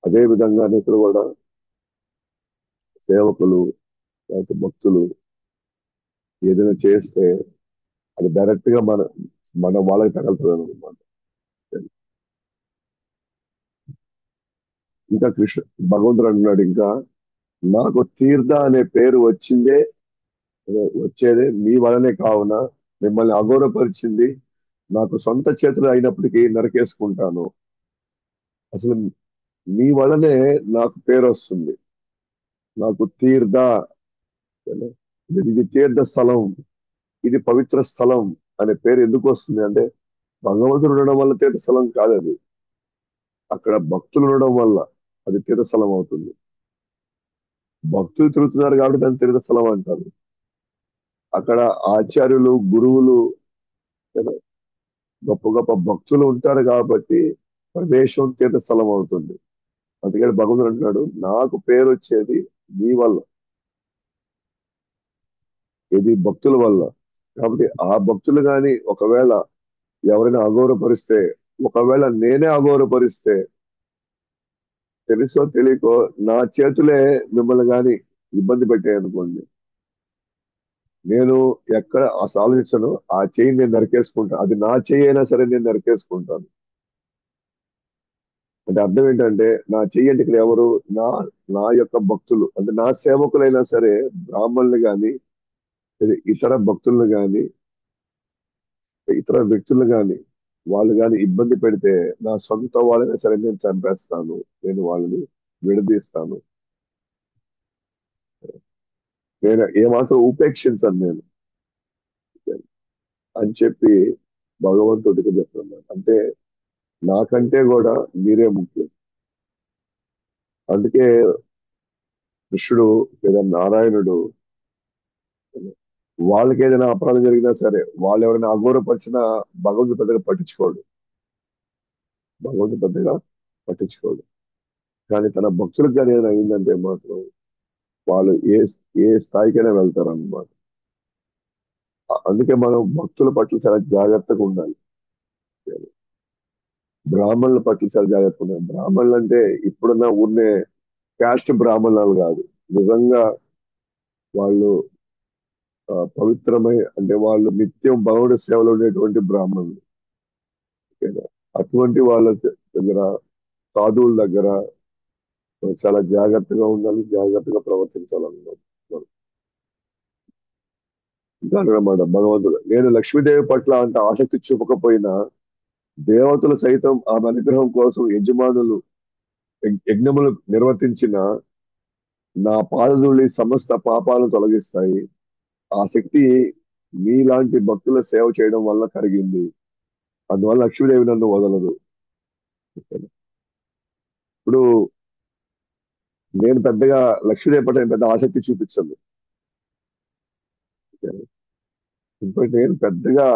అదే విధంగానే ఇక్కడ కూడా సేవకులు లేకపోతే భక్తులు ఏదైనా చేస్తే అది డైరెక్ట్ గా మన వాళ్ళకి తగలుతుంది అనమాట. ఇంకా భగవంతుడు అంటున్నాడు ఇంకా, నాకు తీర్థ అనే పేరు వచ్చేదే మీ వలనే కావున మిమ్మల్ని అగౌరవపరిచింది నాకు సొంత చేతులు అయినప్పటికీ నరికేసుకుంటాను. అసలు మీ వలనే నాకు పేరు వస్తుంది. నాకు తీర్థ, ఇది తీర్థ స్థలం, ఇది పవిత్ర స్థలం అనే పేరు ఎందుకు వస్తుంది అంటే భగవంతుడు ఉండడం వల్ల తీర్థ స్థలం కాదు అది. అక్కడ భక్తులు ఉండడం వల్ల అది తీర్థస్థలం అవుతుంది. భక్తులు తిరుగుతున్నారు కాబట్టి దాన్ని తీర్థస్థలం అంటారు. అక్కడ ఆచార్యులు, గురువులు, కదా, గొప్ప గొప్ప భక్తులు ఉంటారు కాబట్టి ప్రదేశం తీర్థస్థలం అవుతుంది. అందుకని భగవంతుడు అంటున్నాడు, నాకు పేరు వచ్చేది మీ వల్ల, ఇది భక్తుల వల్ల. కాబట్టి ఆ భక్తులు గాని ఒకవేళ ఎవరైనా అగౌరవపరిస్తే, ఒకవేళ నేనే అగౌరవపరిస్తే, తెలుసో తెలియకో నా చేతులే మిమ్మల్ని గాని ఇబ్బంది పెట్టాయి అనుకోండి, నేను ఎక్కడ అసలు ఆలోచించను, ఆ చెయ్యి నేను నరికేసుకుంటాను. అది నా చెయ్యి అయినా సరే నేను నరికేసుకుంటాను. అంటే అర్థం ఏంటంటే నా చెయ్యి అంటే ఇక్కడ ఎవరు, నా నా యొక్క భక్తులు, అంటే నా సేవకులైనా సరే, బ్రాహ్మణులు గాని, ఇతర భక్తులను గాని, ఇతర వ్యక్తులు గాని, వాళ్ళు గాని ఇబ్బంది పెడితే నా సొంత వాళ్ళైనా సరే నేను చంపేస్తాను, నేను వాళ్ళని విడదీస్తాను. నేను ఏమాత్రం ఉపేక్షించను నేను అని చెప్పి భగవంతుడికి చెప్తున్నాను. అంటే నాకంటే కూడా మీరే ముఖ్యం. అందుకే కృష్ణుడు లేదా నారాయణుడు వాళ్ళకి ఏదైనా అపరాధం జరిగినా సరే, వాళ్ళు ఎవరైనా అగౌరవపరిచినా భగవంతుడు పెద్దగా పట్టించుకోడు. భగవంతుడు పెద్దగా పట్టించుకోడు. కానీ తన భక్తులకు కానీ ఏదైనా అయిందంటే మాత్రం వాళ్ళు ఏ స్థాయికైనా వెళ్తారు అన్నమాట. అందుకే మనం భక్తుల పట్ల చాలా జాగ్రత్తగా ఉండాలి. బ్రాహ్మణుల పట్ల చాలా జాగ్రత్తగా ఉండాలి. బ్రాహ్మణులు అంటే ఇప్పుడున్న ఊరినే క్యాస్ట్ బ్రాహ్మణాలు కాదు. నిజంగా వాళ్ళు పవిత్రమై, అంటే వాళ్ళు నిత్యం భగవుడి సేవలో ఉండేటువంటి బ్రాహ్మణులు. ఓకేనా? అటువంటి వాళ్ళ దగ్గర, సాధువుల దగ్గర చాలా జాగ్రత్తగా ఉండాలి, జాగ్రత్తగా ప్రవర్తించాలన్నమాట. ఇంకా అన్నమాట భగవంతుడు, నేను లక్ష్మీదేవి పట్ల అంత ఆసక్తి చూపకపోయినా దేవతలు సైతం ఆమె అనుగ్రహం కోసం యజమానులు యజ్ఞములు నిర్వర్తించిన నా పాదధూళి సమస్త పాపాలను తొలగిస్తాయి. ఆ శక్తి మీలాంటి భక్తుల సేవ చేయడం వల్ల కలిగింది. అందువల్ల లక్ష్మీదేవి నన్ను వదలదు. ఇప్పుడు నేను పెద్దగా లక్ష్మీదేవి పట్ల పెద్ద ఆసక్తి చూపించను. ఇప్పుడు నేను పెద్దగా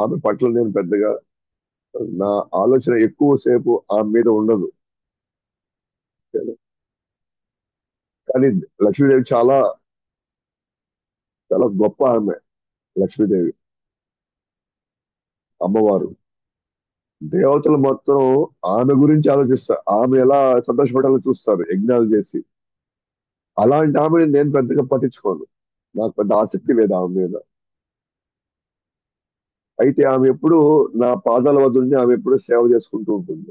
ఆమె పట్ల నేను పెద్దగా నా ఆలోచన ఎక్కువ సేపు ఆమె మీద ఉండదు. కానీ లక్ష్మీదేవి చాలా చాలా గొప్ప ఆమె. లక్ష్మీదేవి అమ్మవారు దేవతలు మొత్తం ఆమె గురించి ఆలోచిస్తారు. ఆమె ఎలా సంతోషపడాలో చూస్తారు యజ్ఞాలు చేసి. అలాంటి ఆమెను నేను పెద్దగా పట్టించుకోను. నాకు పెద్ద ఆసక్తి లేదు ఆమె మీద. అయితే ఆమె ఎప్పుడు నా పాదాల వద్ద ఉండి ఆమె ఎప్పుడు సేవ చేసుకుంటూ ఉంటుంది.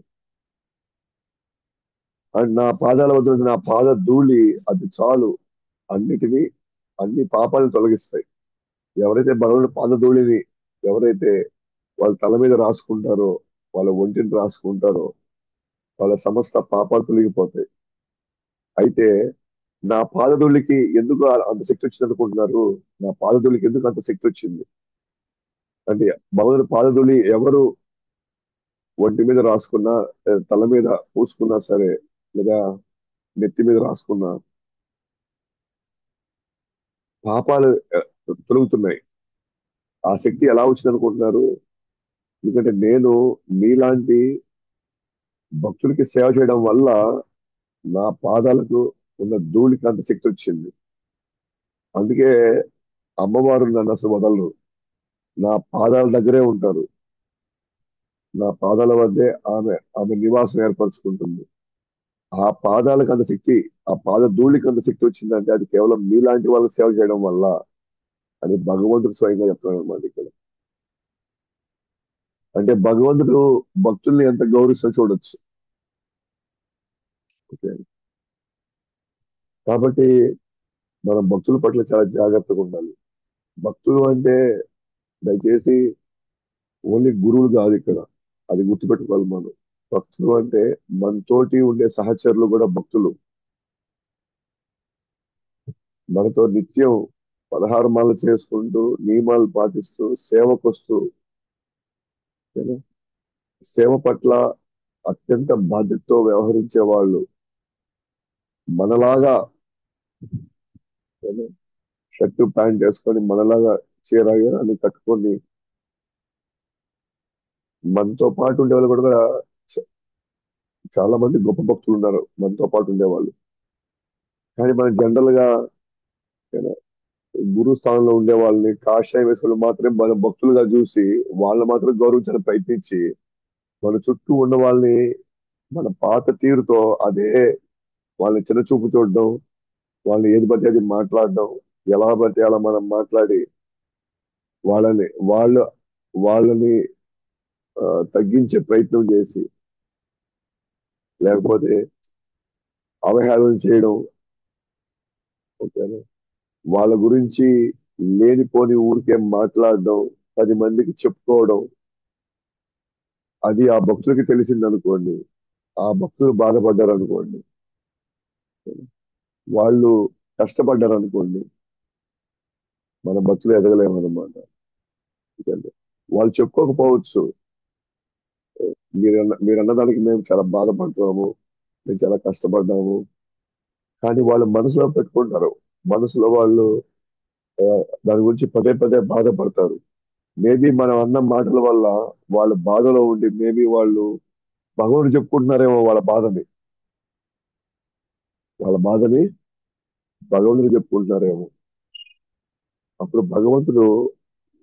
అండ్ నా పాదాల వద్ద ఉండి నా పాద ధూళి అది చాలు అన్నిటినీ, అన్ని పాపాలను తొలగిస్తాయి. ఎవరైతే భగవంతుడి పాద ధూళిని ఎవరైతే వాళ్ళ తల మీద రాసుకుంటారో, వాళ్ళ ఒంటిని రాసుకుంటారో, వాళ్ళ సమస్త పాపాలు తొలగిపోతాయి. అయితే నా పాదధూళికి ఎందుకు అంత శక్తి వచ్చింది అనుకుంటున్నారు? నా పాదధూళికి ఎందుకు అంత శక్తి వచ్చింది అంటే, భగవంతుడి పాదధూళి ఎవరు ఒంటి మీద రాసుకున్నా, తల మీద పూసుకున్నా సరే, లేదా నెత్తి మీద రాసుకున్నా పాపాలు ఆ, తొలుగుతున్నాయి. ఆ శక్తి ఎలా వచ్చింది అనుకుంటున్నారు? ఎందుకంటే నేను మీలాంటి భక్తులకి సేవ చేయడం వల్ల నా పాదాలకు ఉన్న ధూళికి అంత శక్తి వచ్చింది. అందుకే అమ్మవారు నన్ను అసలు వదలరు. నా పాదాల దగ్గరే ఉంటారు. నా పాదాల వద్దే ఆమె నివాసం ఏర్పరచుకుంటుంది. ఆ పాదాలకు అంత శక్తి, ఆ పాద ధూళికి అంత శక్తి వచ్చిందంటే అది కేవలం మీలాంటి వాళ్ళకి సేవ చేయడం వల్ల అని భగవంతుడు స్వయంగా చెప్తున్నాడు అన్నమాట ఇక్కడ. అంటే భగవంతుడు భక్తుల్ని ఎంత గౌరవిస్తో చూడొచ్చు. ఓకే. కాబట్టి మనం భక్తుల పట్ల చాలా జాగ్రత్తగా ఉండాలి. భక్తులు అంటే దయచేసి ఓన్లీ గురువులు కాదు ఇక్కడ. అది గుర్తుపెట్టుకోవాలి మనం. భక్తులు అంటే మనతోటి ఉండే సహచరులు కూడా భక్తులు. మనతో నిత్యం 16 మాలలు చేసుకుంటూ, నియమాలు పాటిస్తూ, సేవకొస్తూ, ఏనా? సేవ పట్ల అత్యంత బాధ్యతతో వ్యవహరించే వాళ్ళు మనలాగా, ఏనా? షర్టు ప్యాంట్ వేసుకొని మనలాగా చీర అని కట్టుకొని మనతో పాటు ఉండేవాళ్ళు కూడా చ- చాలా మంది గొప్ప భక్తులు ఉన్నారు మనతో పాటు ఉండేవాళ్ళు. కానీ మనం జనరల్ గా, ఏనా, గురు స్థానంలో ఉండే వాళ్ళని కాషాయం వేసుకొని మాత్రమే మన భక్తులుగా చూసి వాళ్ళని మాత్రం గౌరవించాలని ప్రయత్నించి మన చుట్టూ ఉన్న వాళ్ళని మన పాత తీరుతో అదే వాళ్ళని చిన్న చూపు చూడడం, వాళ్ళని ఏది పడితే అది మాట్లాడడం, ఎలా పడితే అలా మనం మాట్లాడి వాళ్ళని వాళ్ళు వాళ్ళని తగ్గించే ప్రయత్నం చేసి, లేకపోతే అవహేళన చేయడం, ఓకేనా, వాళ్ళ గురించి లేనిపోని ఊరికే మాట్లాడడం, 10 మందికి చెప్పుకోవడం, అది ఆ భక్తులకి తెలిసింది అనుకోండి, ఆ భక్తులు బాధపడ్డారు అనుకోండి, వాళ్ళు కష్టపడ్డారు అనుకోండి, మన భక్తులు ఎదగలేము అనమాట. ఎందుకంటే వాళ్ళు చెప్పుకోకపోవచ్చు, మీరు అన్నదానికి మేము చాలా బాధపడుతున్నాము, మేము చాలా కష్టపడ్డాము, కానీ వాళ్ళు మనసులో పెట్టుకుంటారు. మనసులో వాళ్ళు ఆ, దాని గురించి పదే పదే బాధపడతారు. మేబీ మనం అన్న మాటల వల్ల వాళ్ళ బాధలో ఉండి మేబీ వాళ్ళు భగవంతుడు చెప్పుకుంటున్నారేమో వాళ్ళ బాధని భగవంతుడు చెప్పుకుంటున్నారేమో. అప్పుడు భగవంతుడు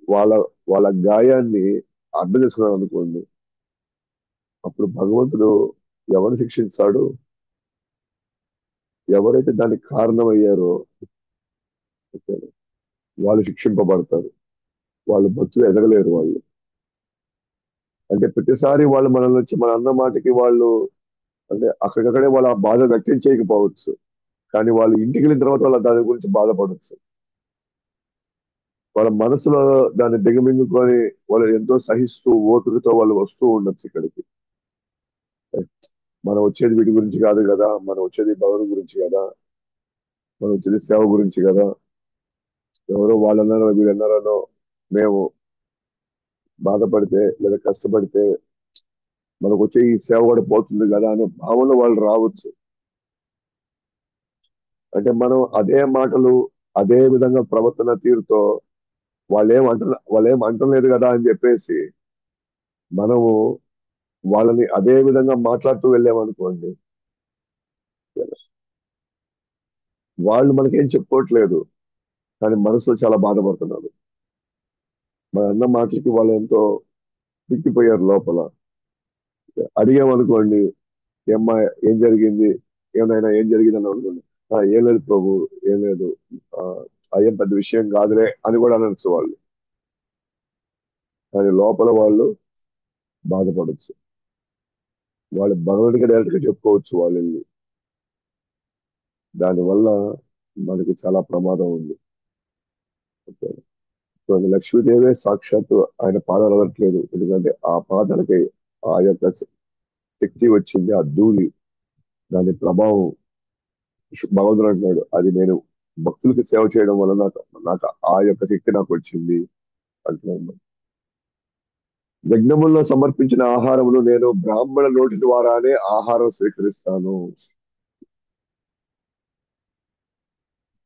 వాళ్ళ వాళ్ళ గాయాన్ని అర్థం చేసుకున్నాడు అనుకోండి. అప్పుడు భగవంతుడు ఎవరిని శిక్షిస్తాడు? ఎవరైతే దానికి కారణమయ్యారో, ఓకే, వాళ్ళు శిక్షింపబడతారు. వాళ్ళు భక్తులు ఎదగలేరు వాళ్ళు. అంటే ప్రతిసారి వాళ్ళు మనల్ని వచ్చి మన అన్న మాటకి వాళ్ళు, అంటే అక్కడికక్కడే వాళ్ళు ఆ బాధ వ్యక్తం చేయకపోవచ్చు. కానీ వాళ్ళు ఇంటికి వెళ్ళిన తర్వాత వాళ్ళ దాని గురించి బాధపడవచ్చు. వాళ్ళ మనసులో దాన్ని దిగమింగుకొని వాళ్ళు ఎంతో సహిస్తూ ఓపికతో వాళ్ళు వస్తూ ఉండొచ్చు ఇక్కడికి. మనం వచ్చేది వీటి గురించి కాదు కదా, మనం వచ్చేది భగవన్ గురించి కదా, మనం వచ్చేది సేవ గురించి కదా, ఎవరో వాళ్ళన్నారో వీళ్ళన్నారనో మేము బాధపడితే లేదా కష్టపడితే మనకు వచ్చే ఈ సేవ కూడా పోతుంది కదా అనే భావన వాళ్ళు రావచ్చు. అంటే మనం అదే మాటలు, అదే విధంగా ప్రవర్తన తీరుతో వాళ్ళేం అంటలేదు కదా అని చెప్పేసి మనము వాళ్ళని అదే విధంగా మాట్లాడుతూ వెళ్ళామనుకోండి, వాళ్ళు మనకేం చెప్పుకోవట్లేదు, కానీ మనసులో చాలా బాధపడుతున్నారు. మన అన్న మాటలకి వాళ్ళు ఎంతో తిక్కిపోయారు లోపల. అడిగామనుకోండి, ఏమ్మా ఏం జరిగింది, ఏమైనా ఏం జరిగింది అని అనుకోండి, ఏం లేదు ప్రభు, ఏం లేదు, ఆ, అదేం పెద్ద విషయం కాదులే అని కూడా అనొచ్చు వాళ్ళు. కానీ లోపల వాళ్ళు బాధపడచ్చు. వాళ్ళు భగవంతుడికి డైరెక్ట్ గా చెప్పుకోవచ్చు వాళ్ళు వెళ్ళి. దానివల్ల మనకి చాలా ప్రమాదం ఉంది. ఓకే. సో లక్ష్మీదేవే సాక్షాత్తు ఆయన పాదాలు అనట్లేదు, ఎందుకంటే ఆ పాదాలకి ఆ యొక్క శక్తి వచ్చింది, ఆ ధూళి, దాని ప్రభావం. భగవంతుడు అంటున్నాడు, అది నేను భక్తులకి సేవ చేయడం వల్ల నాకు నాకు ఆ యొక్క శక్తి నాకు వచ్చింది అంటున్నాడు. యజ్ఞముల్లో సమర్పించిన ఆహారమును నేను బ్రాహ్మణ నోటి ద్వారానే ఆహారం స్వీకరిస్తాను.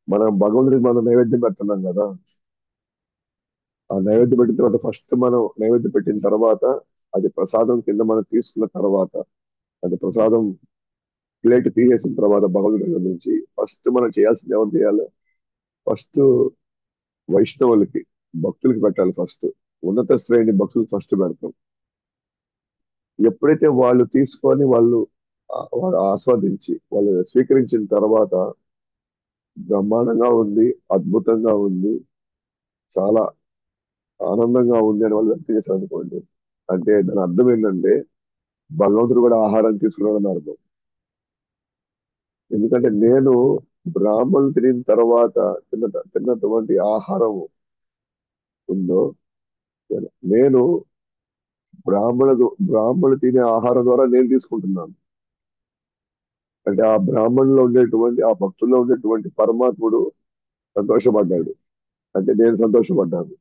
మనం భగవంతుడికి మనం నైవేద్యం పెడుతున్నాం కదా, ఆ నైవేద్యం పెట్టిన తర్వాత ఫస్ట్ మనం నైవేద్యం పెట్టిన తర్వాత అది ప్రసాదం కింద మనం తీసుకున్న తర్వాత, అది ప్రసాదం ప్లేట్ తీసేసిన తర్వాత భగవంతుడి దగ్గర నుంచి ఫస్ట్ మనం చేయాల్సింది ఎవరు చేయాలి? ఫస్ట్ వైష్ణవులకి, భక్తులకి పెట్టాలి ఫస్ట్. ఉన్నత శ్రేణి భక్తులు ఫస్ట్ పెడతాం. ఎప్పుడైతే వాళ్ళు తీసుకొని వాళ్ళు ఆస్వాదించి వాళ్ళు స్వీకరించిన తర్వాత బ్రహ్మాండంగా ఉంది, అద్భుతంగా ఉంది, చాలా ఆనందంగా ఉంది అని వాళ్ళు వ్యక్తం చేశారు అనుకోండి, అంటే దాని అర్థం ఏంటంటే భగవంతుడు కూడా ఆహారం తీసుకున్నాడని అర్థం. ఎందుకంటే నేను బ్రాహ్మణులు తినిన తర్వాత తిన్నటువంటి ఆహారం ఉందో, నేను బ్రాహ్మణులు తినే ఆహారం ద్వారా నేను తీసుకుంటున్నాను. అంటే ఆ బ్రాహ్మణులో ఉండేటువంటి ఆ భక్తుల్లో ఉండేటువంటి పరమాత్ముడు సంతోషపడ్డాడు, అంటే నేను సంతోషపడ్డాను.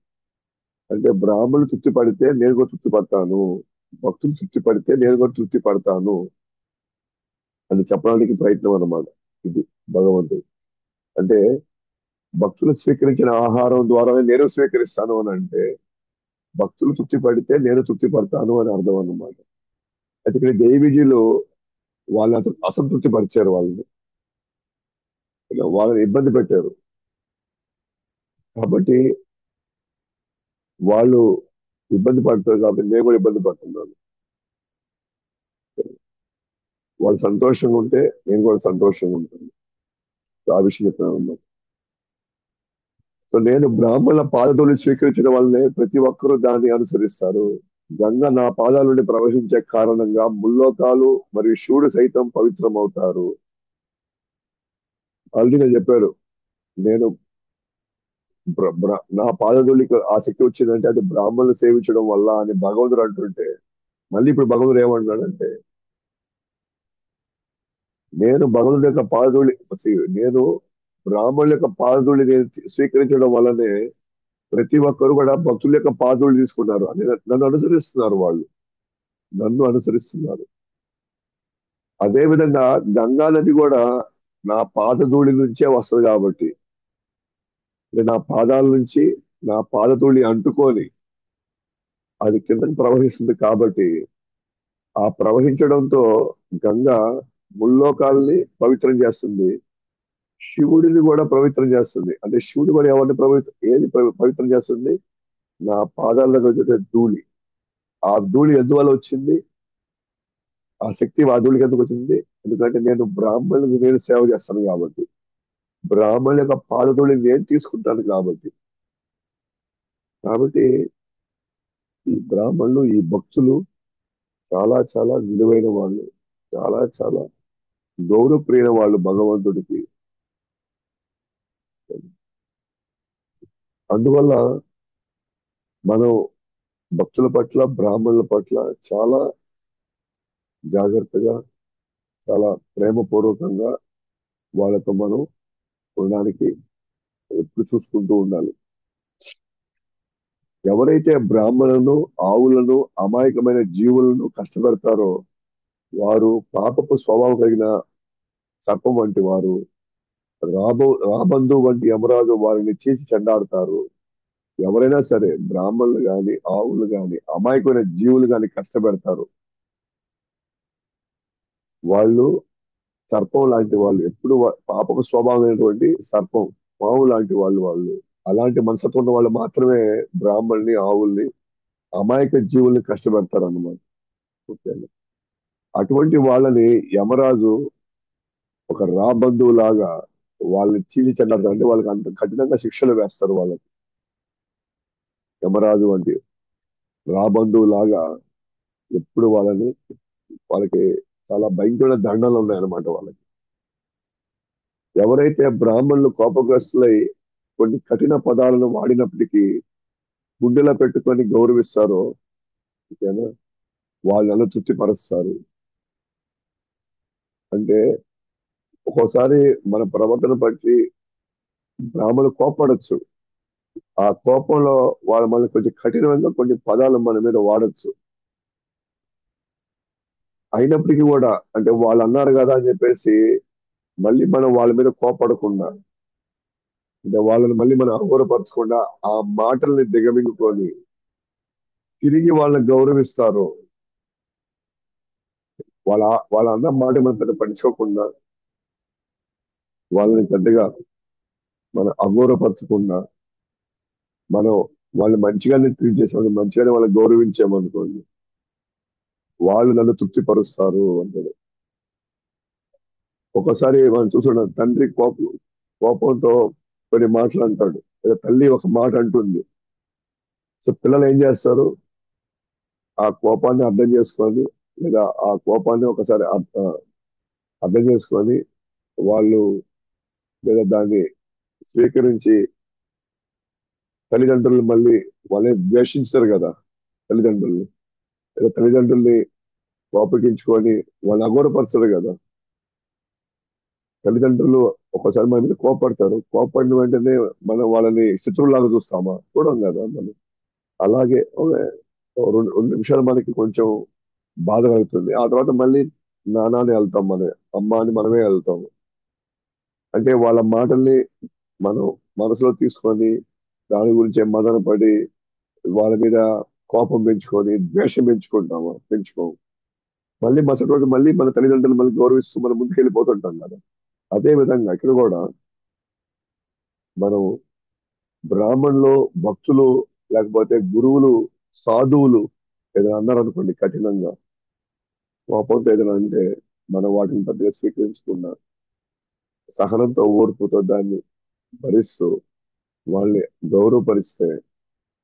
అంటే బ్రాహ్మణులు తృప్తి పడితే నేను కూడా తృప్తి పడతాను, భక్తులు తృప్తి పడితే నేను కూడా తృప్తి పడతాను అని చెప్పడానికి ప్రయత్నం అన్నమాట ఇది భగవంతుడు. అంటే భక్తులు స్వీకరించిన ఆహారం ద్వారానే నేను స్వీకరిస్తాను అని అంటే భక్తులు తృప్తి పడితే నేను తృప్తి పడతాను అని అర్థం అన్నమాట. అయితే ఇక్కడ జైవిజీలు వాళ్ళని అసంతృప్తి పరిచారు, వాళ్ళని ఇబ్బంది పెట్టారు. కాబట్టి వాళ్ళు ఇబ్బంది పడతారు కాబట్టి నేను కూడా ఇబ్బంది పడుతున్నాను. వాళ్ళు సంతోషంగా ఉంటే నేను కూడా సంతోషంగా ఉంటాను. ఆ విషయం చెప్తున్నాను. సో నేను బ్రాహ్మణుల పాదధూళి స్వీకరించడం వల్లనే ప్రతి ఒక్కరూ దాన్ని అనుసరిస్తారు. గంగ నా పాదాల నుండి ప్రవహించే కారణంగా ముల్లోకాలు మరియు శివుడు సైతం పవిత్రమవుతారు. ఆల్రెడీ నేను చెప్పారు, నేను నా పాదధూళికి ఆసక్తి వచ్చిందంటే అది బ్రాహ్మణులు సేవించడం వల్ల అని భగవంతుడు అంటుంటే, మళ్ళీ ఇప్పుడు భగవంతుడు ఏమంటున్నాడంటే నేను భగవంతుడి యొక్క పాదధూళి, నేను బ్రాహ్మణుల యొక్క పాదధూళి నేను స్వీకరించడం వల్లనే ప్రతి ఒక్కరు కూడా భక్తుల యొక్క పాదధూళి తీసుకున్నారు అని నన్ను అనుసరిస్తున్నారు, వాళ్ళు నన్ను అనుసరిస్తున్నారు. అదే విధంగా గంగా నది కూడా నా పాదధూళి నుంచే వస్తుంది కాబట్టి, అంటే నా పాదాల నుంచి నా పాదధూళి అంటుకొని అది కిందకి ప్రవహిస్తుంది కాబట్టి, ఆ ప్రవహించడంతో గంగా ముల్లోకాల్ని పవిత్రం చేస్తుంది, శివుడిని కూడా పవిత్రం చేస్తుంది. అంటే శివుడు కూడా ఎవరిని పవిత్రం చేస్తుంది? నా పాదాల దగ్గర వచ్చే ధూళి. ఆ ధూళి ఎందువల్ల వచ్చింది? ఆ శక్తి ఆ ధూళికి ఎందుకు వచ్చింది? ఎందుకంటే నేను బ్రాహ్మణులకు నేను సేవ చేస్తాను కాబట్టి, బ్రాహ్మణుల యొక్క పాదధూళి నేను తీసుకుంటాను కాబట్టి. కాబట్టి ఈ బ్రాహ్మణులు, ఈ భక్తులు చాలా చాలా విలువైన వాళ్ళు, చాలా చాలా గౌరవప్రియ వాళ్ళు భగవంతుడికి. అందువల్ల మనం భక్తుల పట్ల, బ్రాహ్మణుల పట్ల చాలా జాగ్రత్తగా, చాలా ప్రేమపూర్వకంగా వాళ్ళతో మనం ఉండడానికి ఎప్పుడు చూసుకుంటూ ఉండాలి. ఎవరైతే బ్రాహ్మణులను, ఆవులను, అమాయకమైన జీవులను కష్టపెడతారో వారు పాపపు స్వభావం కలిగిన సర్పం వంటి వారు. రాబందు వంటి యమరాజు వారిని చీల్చి చెండాడుతారు. ఎవరైనా సరే బ్రాహ్మణులు గాని, ఆవులు గాని, అమాయకమైన జీవులు గాని కష్టపెడతారు, వాళ్ళు సర్పం లాంటి వాళ్ళు. ఎప్పుడు పాపపు స్వభావమైనటువంటి సర్పం, పాము లాంటి వాళ్ళు. అలాంటి మనసత్వం ఉన్న వాళ్ళు మాత్రమే బ్రాహ్మణుల్ని, ఆవుల్ని, అమాయక జీవుల్ని కష్టపెడతారు అన్నమాట. ఓకే. అటువంటి వాళ్ళని యమరాజు ఒక రాబంధువు లాగా వాళ్ళని చీల్చి చెండాడతారు. అంటే వాళ్ళకి అంత కఠినంగా శిక్షలు వేస్తారు వాళ్ళకి, యమరాజు వంటి. రాబంధువులాగా ఎప్పుడు వాళ్ళకి చాలా భయంకరమైన దండనలు ఉన్నాయన్నమాట వాళ్ళకి. ఎవరైతే బ్రాహ్మణులు కోపగ్రస్తులై కొన్ని కఠిన పదాలను వాడినప్పటికీ గుండెలో పెట్టుకొని గౌరవిస్తారో, ఓకేనా, వాళ్ళను తృప్తిపరుస్తారు. అంటే ఒక్కోసారి మన ప్రవర్తన బట్టి బ్రాహ్మణులు కోపడొచ్చు. ఆ కోపంలో వాళ్ళు మనకి కొంచెం కఠినంగా కొన్ని పదాలు మన మీద వాడొచ్చు. అయినప్పటికీ కూడా అంటే వాళ్ళు అన్నారు కదా అని చెప్పేసి మళ్ళీ మనం వాళ్ళ మీద కోపడకుండా, అంటే వాళ్ళని మళ్ళీ మనం అగౌరవపరచకుండా ఆ మాటల్ని దిగమింగుకొని తిరిగి వాళ్ళని గౌరవిస్తారు. వాళ్ళ వాళ్ళ అన్న మాట మనం పెద్ద పట్టించుకోకుండా వాళ్ళని పెద్దగా మనం అగౌరవపరచకుండా మనం వాళ్ళు మంచిగానే ట్రీట్ చేసాం, మంచిగానే వాళ్ళని గౌరవించామనుకోండి, వాళ్ళు నన్ను తృప్తిపరుస్తారు అంటాడు. ఒక్కోసారి మనం చూస్తున్నాం, తండ్రి కోపంతో కొన్ని మాటలు అంటాడు, లేదా తల్లి ఒక మాట అంటుంది. సో పిల్లలు ఏం చేస్తారు, ఆ కోపాన్ని అర్థం చేసుకొని, లేదా ఆ కోపాన్ని ఒకసారి అర్థం చేసుకొని వాళ్ళు, లేదా దాన్ని స్వీకరించి తల్లిదండ్రులు మళ్ళీ వాళ్ళే ద్వేషించారు కదా తల్లిదండ్రుల్ని, లేదా తల్లిదండ్రుల్ని కోపగించుకొని వాళ్ళని అగౌరవపరచరు కదా. తల్లిదండ్రులు ఒకసారి మన మీద కోపడతారు, కోపడిన వెంటనే మనం వాళ్ళని శత్రువులాగా చూస్తామా? చూడం కదా మనం. అలాగే ఓ రెండు రెండు నిమిషాలు మనకి కొంచెం బాధ కలుగుతుంది, ఆ తర్వాత మళ్ళీ నానాని వెళ్తాం, మన అమ్మ అని మనమే వెళ్తాము. అంటే వాళ్ళ మాటల్ని మనం మనసులో తీసుకొని దాని గురించి మదన పడి వాళ్ళ మీద కోపం పెంచుకొని ద్వేషం పెంచుకోము. మళ్ళీ మరుసటి రోజు మళ్ళీ మన తల్లిదండ్రులు మళ్ళీ గౌరవిస్తూ మనం ముందుకు వెళ్ళిపోతుంటాం కదా. అదే విధంగా ఇక్కడ కూడా మనం బ్రాహ్మణులు, భక్తులు, లేకపోతే గురువులు, సాధువులు ఏదైనా అన్నారు అనుకోండి కఠినంగా, కోపంతో ఏదైనా అంటే మనం వాటిని పెద్దగా స్వీకరించకుండా సహనంతో ఓర్పుతో దాన్ని భరిస్తూ వాళ్ళని గౌరవపరిస్తే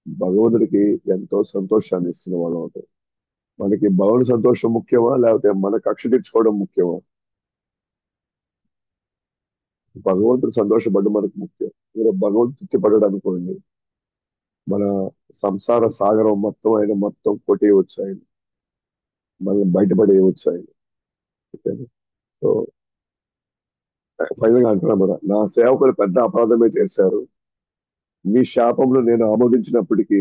భగవంతుడికి ఎంతో సంతోషాన్ని ఇస్తున్న వాళ్ళం అవుతాం. మనకి భగవంతుడి సంతోషం ముఖ్యమా, లేకపోతే మన కక్ష తీర్చుకోవడం ముఖ్యమా? భగవంతుడు సంతోషపడడం మనకు ముఖ్యం. మీరు భగవంతుడు తృప్తి అనుకోండి, మన సంసార సాగరం మొత్తం ఆయన మొత్తం కొట్టేయవచ్చు, ఆయన మనం బయటపడేయవచ్చు ఆయన. ఓకేనా? సో ఫైనల్ గా అంటున్నాం కదా, నా సేవకులు పెద్ద అపరాధమే చేశారు, మీ శాపంలో నేను ఆమోదించినప్పటికీ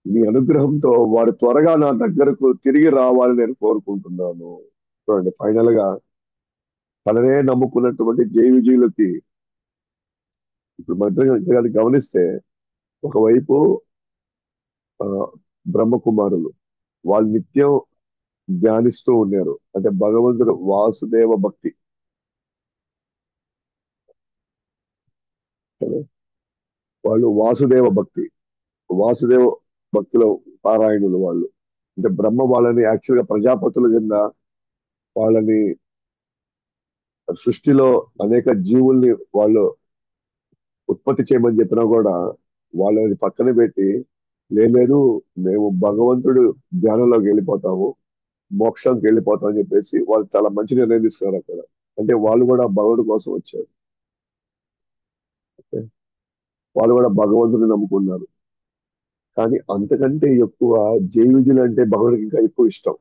మీ అనుగ్రహంతో వారు త్వరగా నా దగ్గరకు తిరిగి రావాలని నేను కోరుకుంటున్నాను. చూడండి, ఫైనల్ గా తననే నమ్ముకున్నటువంటి జైవిజీలకి ఇప్పుడు మనం గమనిస్తే, ఒకవైపు ఆ, బ్రహ్మకుమారులు వాళ్ళు నిత్యం ధ్యానిస్తూ ఉన్నారు, అంటే భగవంతుడు వాసుదేవ భక్తి కదా. వాళ్ళు వాసుదేవ భక్తిలో పారాయణులు వాళ్ళు. అంటే బ్రహ్మ వాళ్ళని యాక్చువల్ గా ప్రజాపతుల కింద వాళ్ళని సృష్టిలో అనేక జీవుల్ని వాళ్ళు ఉత్పత్తి చేయమని చెప్పినా కూడా వాళ్ళని పక్కన పెట్టి, లేదు మేము భగవంతుడు ధ్యానంలోకి వెళ్ళిపోతాము, మోక్షంకి వెళ్ళిపోతాం అని చెప్పేసి వాళ్ళు చాలా మంచి నిర్ణయం తీసుకున్నారు అక్కడ. అంటే వాళ్ళు కూడా భగవంతుడి కోసం వచ్చారు. వాళ్ళు కూడా భగవంతుడిని నమ్ముకున్నారు. కానీ అంతకంటే ఎక్కువ జైవిజులు అంటే భగవంతుడికి ఇంకా ఎక్కువ ఇష్టం.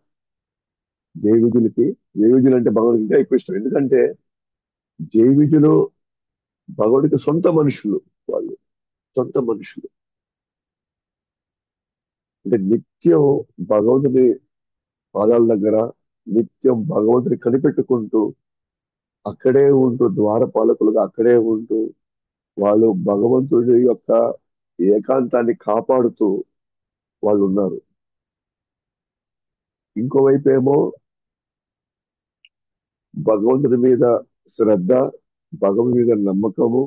జైవిజులకి జైవిజులు అంటే భగవంతుడికి ఇంకా ఎక్కువ ఇష్టం. ఎందుకంటే జైవిజులు భగవంతుడికి సొంత మనుషులు. వాళ్ళు సొంత మనుషులు అంటే నిత్యం భగవంతుడి పాదాల దగ్గర నిత్యం భగవంతుని కనిపెట్టుకుంటూ అక్కడే ఉంటూ ద్వారపాలకులుగా అక్కడే ఉంటూ వాళ్ళు భగవంతుడి యొక్క ఏకాంతాన్ని కాపాడుతూ వాళ్ళు ఉన్నారు. ఇంకోవైపు ఏమో భగవంతుడి మీద శ్రద్ధ, భగవంతుడి మీద నమ్మకము,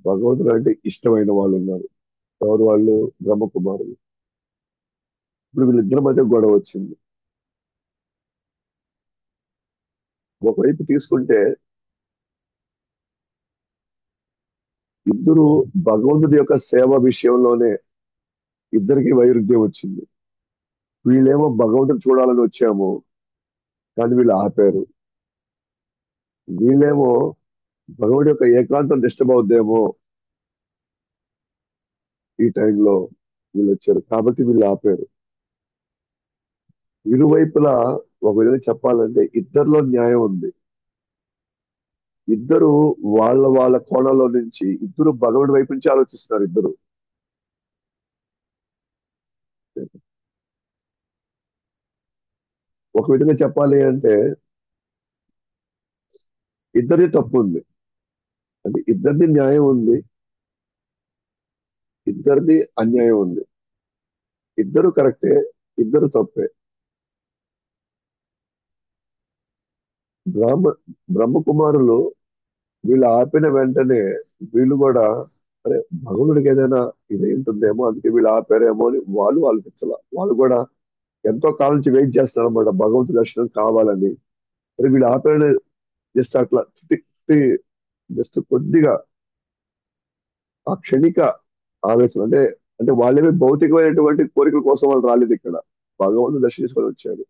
భగవంతుడు అంటే ఇష్టమైన వాళ్ళు ఉన్నారు. ఎవరు వాళ్ళు? బ్రహ్మకుమారులు. ఇప్పుడు వీళ్ళిద్దరి మధ్య గొడవ వచ్చింది. ఒకవైపు తీసుకుంటే ఇద్దరు భగవంతుడి యొక్క సేవ విషయంలోనే ఇద్దరికి వైరుధ్యం వచ్చింది. వీళ్ళేమో భగవంతుడు చూడాలని వచ్చాము, కానీ వీళ్ళు ఆపారు. వీళ్ళేమో భగవుడి యొక్క ఏకాంతం డిస్టర్బ్ అవుద్దేమో ఈ టైంలో వీళ్ళు వచ్చారు, కాబట్టి వీళ్ళు ఆపారు. ఇరువైపులా ఒక విధంగా చెప్పాలంటే ఇద్దరిలో న్యాయం ఉంది. ఇద్దరు వాళ్ళ వాళ్ళ కోణంలో నుంచి ఇద్దరు భగవుడి వైపు నుంచి ఆలోచిస్తున్నారు ఇద్దరు. ఒక విధంగా చెప్పాలి అంటే ఇద్దరిది తప్పు ఉంది, అంటే ఇద్దరిది న్యాయం ఉంది, ఇద్దరిది అన్యాయం ఉంది. ఇద్దరు కరెక్టే, ఇద్దరు తప్పే. బ్రహ్మ బ్రహ్మకుమారులు వీళ్ళు ఆపిన వెంటనే వీళ్ళు కూడా అరే భగవుడికి ఏదైనా ఇదేంటుందేమో అందుకే వీళ్ళు ఆపారేమో అని వాళ్ళు ఆలోచించాల. వాళ్ళు కూడా ఎంతో కాలం నుంచి వెయిట్ చేస్తారు అనమాట భగవంతుడి దర్శనం కావాలని. మరి వీళ్ళు ఆపారని జస్ట్ అట్లా జస్ట్ కొద్దిగా ఆ క్షణిక ఆవేశం అంటే, అంటే వాళ్ళేమి భౌతికమైనటువంటి కోరికల కోసం వాళ్ళు రాలేదు ఇక్కడ, భగవంతుడు దర్శించుకొని వచ్చారు.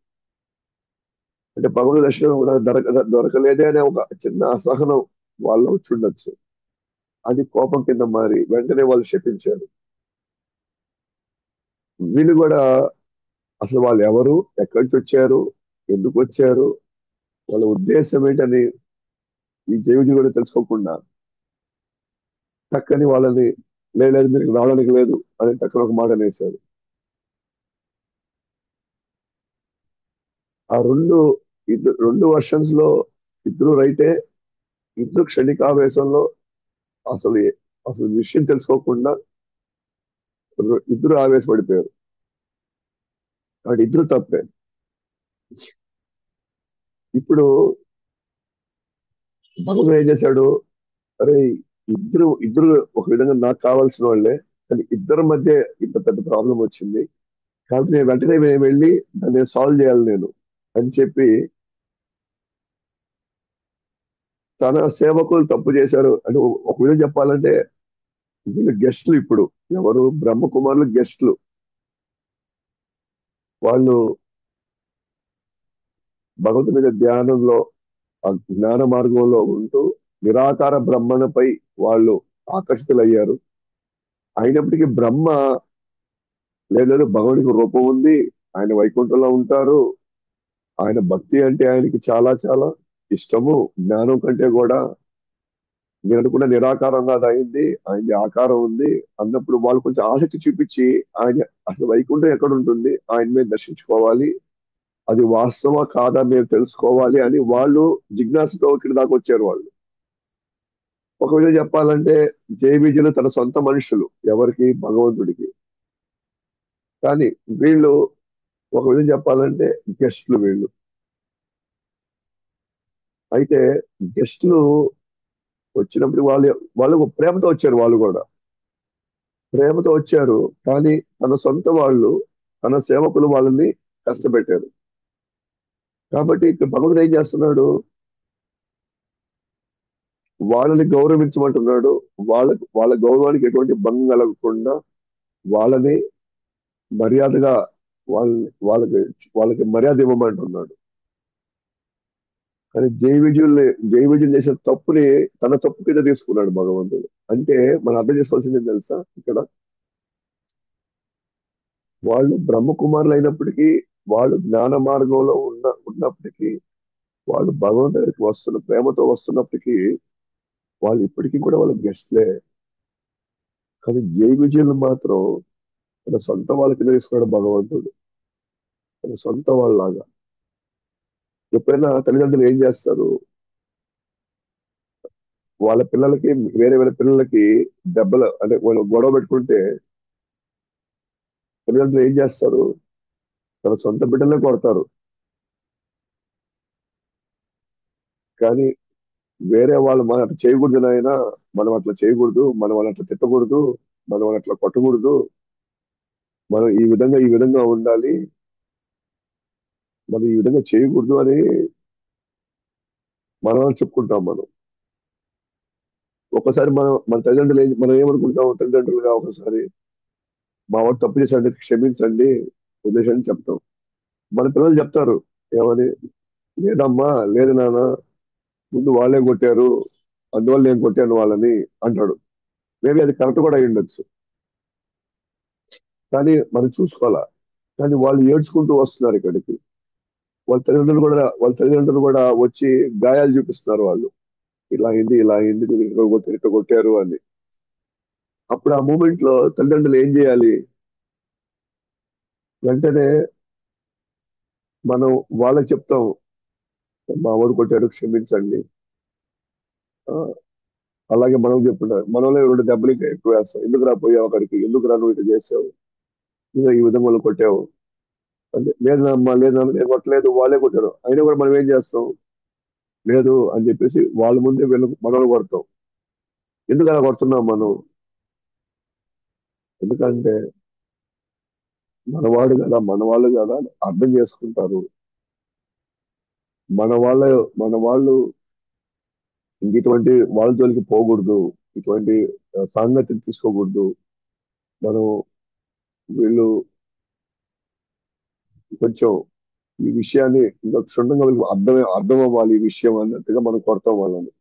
అంటే భగవంతుడి దర్శనం కూడా దొరకలేదే అనే ఒక చిన్న అసహనం వాళ్ళు వచ్చి ఉండొచ్చు. అది కోపం కింద మారి వెంటనే వాళ్ళు శపించారు. వీళ్ళు కూడా అసలు వాళ్ళు ఎవరు, ఎక్కడి నుంచి వచ్చారు, ఎందుకు వచ్చారు, వాళ్ళ ఉద్దేశం ఏంటని ఈ జైవిజీ కూడా తెలుసుకోకుండా టక్కని వాళ్ళని లేదు మీరు రావడానికి లేదు అని టక్కన ఒక మాట అనేసారు. ఆ రెండు వర్షన్స్ లో ఇద్దరు రైటే. ఇద్దరు క్షణికావేశంలో అసలు అసలు విషయం తెలుసుకోకుండా ఇద్దరు ఆవేశపడిపోయారు. కాబట్టి ఇద్దరు తప్పే. ఇప్పుడు భగవంతుడు ఏం చేశాడు, అరే ఇద్దరు ఇద్దరు ఒక విధంగా నాకు కావాల్సిన వాళ్ళే, కానీ ఇద్దరి మధ్య ఇంత పెద్ద ప్రాబ్లం వచ్చింది, కాబట్టి నేను వెంటనే నేను వెళ్ళి దాన్ని సాల్వ్ చేయాలి నేను అని చెప్పి తన సేవకులు తప్పు చేశారు అంటే ఒక విధంగా చెప్పాలంటే వీళ్ళు గెస్ట్లు. ఇప్పుడు ఎవరు బ్రహ్మకుమారులు గెస్ట్లు. వాళ్ళు భగవంతుని మీద ధ్యానంలో ఆ జ్ఞాన మార్గంలో ఉంటూ నిరాకార బ్రహ్మణపై వాళ్ళు ఆకర్షితులయ్యారు. అయినప్పటికీ బ్రహ్మ లేదు భగవుడికి రూపం ఉంది, ఆయన వైకుంఠంలో ఉంటారు, ఆయన భక్తి అంటే ఆయనకి చాలా చాలా ఇష్టము, జ్ఞానం కంటే కూడా నేను అనుకున్న నిరాకారంగా అది అయింది, ఆయనది ఆకారం ఉంది అన్నప్పుడు వాళ్ళు కొంచెం ఆసక్తి చూపించి ఆయన అసలు వైకుంఠం ఎక్కడ ఉంటుంది, ఆయన మీద దర్శించుకోవాలి, అది వాస్తవా కాదా మేము తెలుసుకోవాలి అని వాళ్ళు జిజ్ఞాసతో ఇక్కడి దాకా వచ్చారు వాళ్ళు. ఒక విధంగా చెప్పాలంటే జేబీజీలు తన సొంత మనుషులు ఎవరికి, భగవంతుడికి. కానీ వీళ్ళు ఒక విధంగా చెప్పాలంటే గెస్ట్లు వీళ్ళు. అయితే గెస్ట్లు వచ్చినప్పుడు వాళ్ళు ప్రేమతో వచ్చారు, వాళ్ళు కూడా ప్రేమతో వచ్చారు. కానీ తన సొంత వాళ్ళు, తన సేవకులు వాళ్ళని కష్టపెట్టారు. కాబట్టి ఇక్కడ భగవంతుడు ఏం చేస్తున్నాడు, వాళ్ళని గౌరవించమంటున్నాడు. వాళ్ళ గౌరవానికి ఎటువంటి భంగం కలగకుండా వాళ్ళని మర్యాదగా వాళ్ళకి వాళ్ళకి మర్యాద ఇవ్వమంటున్నాడు. కానీ జై విజయులు చేసిన తప్పుని తన తప్పు కింద తీసుకున్నాడు భగవంతుడు. అంటే మనం అర్థం చేసుకోవాల్సింది ఏం తెలుసా, ఇక్కడ వాళ్ళు బ్రహ్మకుమారులు అయినప్పటికీ, వాళ్ళు జ్ఞాన మార్గంలో ఉన్నప్పటికీ, వాళ్ళు భగవంతుడి దగ్గరికి ప్రేమతో వస్తున్నప్పటికీ వాళ్ళు ఇప్పటికీ కూడా వాళ్ళ గెస్ట్లే. కానీ జై విజయులు మాత్రం తన సొంత వాళ్ళ కింద తీసుకున్నాడు భగవంతుడు, తన సొంత వాళ్ళలాగా. ఎప్పుడైనా తల్లిదండ్రులు ఏం చేస్తారు, వాళ్ళ పిల్లలకి వేరే వేరే పిల్లలకి దెబ్బలు అంటే వాళ్ళు గొడవ పెట్టుకుంటే తల్లిదండ్రులు ఏం చేస్తారు, తన సొంత బిడ్డలే కొడతారు. కానీ వేరే వాళ్ళు మనం అట్లా చేయకూడదు నాయన, మనం అట్లా చేయకూడదు, మనం వాళ్ళని అట్లా తిట్టకూడదు, మనం వాళ్ళని అట్లా కొట్టకూడదు, మనం ఈ విధంగా ఉండాలి, మనం ఈ విధంగా చేయకూడదు అని మనం చెప్పుకుంటాం. మనం ఒకసారి మనం మన తల్లిదండ్రులు మనం ఏమనుకుంటాం తల్లిదండ్రులుగా ఒకసారి, మా వాడు తప్పు చేశాడు క్షమించండి వదిలేసని చెప్తాం. మన పిల్లలు చెప్తారు ఏమని, లేదమ్మా లేదు నాన్న ముందు వాళ్ళే కొట్టారు అందువల్ల నేను కొట్టాను వాళ్ళని అంటాడు. మేబీ అది కరెక్ట్ కూడా అయి ఉండొచ్చు. కానీ మనం చూసుకోవాలా. కానీ వాళ్ళు ఏడ్చుకుంటూ వస్తున్నారు ఇక్కడికి. వాళ్ళ తల్లిదండ్రులు కూడా వచ్చి గాయాలు చూపిస్తున్నారు వాళ్ళు. ఇలా అయింది ఇలా అయింది మీరు ఇట్లా కొట్టారు అని. అప్పుడు ఆ మూమెంట్ లో తల్లిదండ్రులు ఏం చేయాలి? వెంటనే మనం వాళ్ళకి చెప్తాం, మా వాడు కొట్టాడు క్షమించండి. ఆ, అలాగే మనం చెప్పుకుంటాం మనలో 2 దెబ్బలు ఇంకా ఎక్కువ వేస్తాం. ఎందుకు రా పోయావు అక్కడికి, ఎందుకు రా నువ్వు ఇట్లా చేసావు, నువ్వు ఈ విధంగా వాళ్ళు కొట్టావు అంటే, లేదు అమ్మా లేదు నాన్న, నేను కొట్టలేదు వాళ్ళే కొట్టారు. అయినా కూడా మనం ఏం చేస్తాం, లేదు అని చెప్పేసి వాళ్ళ ముందే వీళ్ళు మనల్ని కొడతాం. ఎందుకు అలా కొడుతున్నాం మనం? ఎందుకంటే మనవాడు కదా మనవాళ్ళు కదా అని అర్థం చేసుకుంటారు. మన వాళ్ళ మన వాళ్ళు ఇంక ఇటువంటి వాళ్ళ జోలికి పోకూడదు, ఇటువంటి సాంగత్యం తీసుకోకూడదు. మనం వీళ్ళు కొంచెం ఈ విషయాన్ని ఇంకా క్షుణ్ణంగా వీళ్ళకి అర్థం అవ్వాలి ఈ విషయం అన్నట్టుగా మనం కొడతాం వాళ్ళని.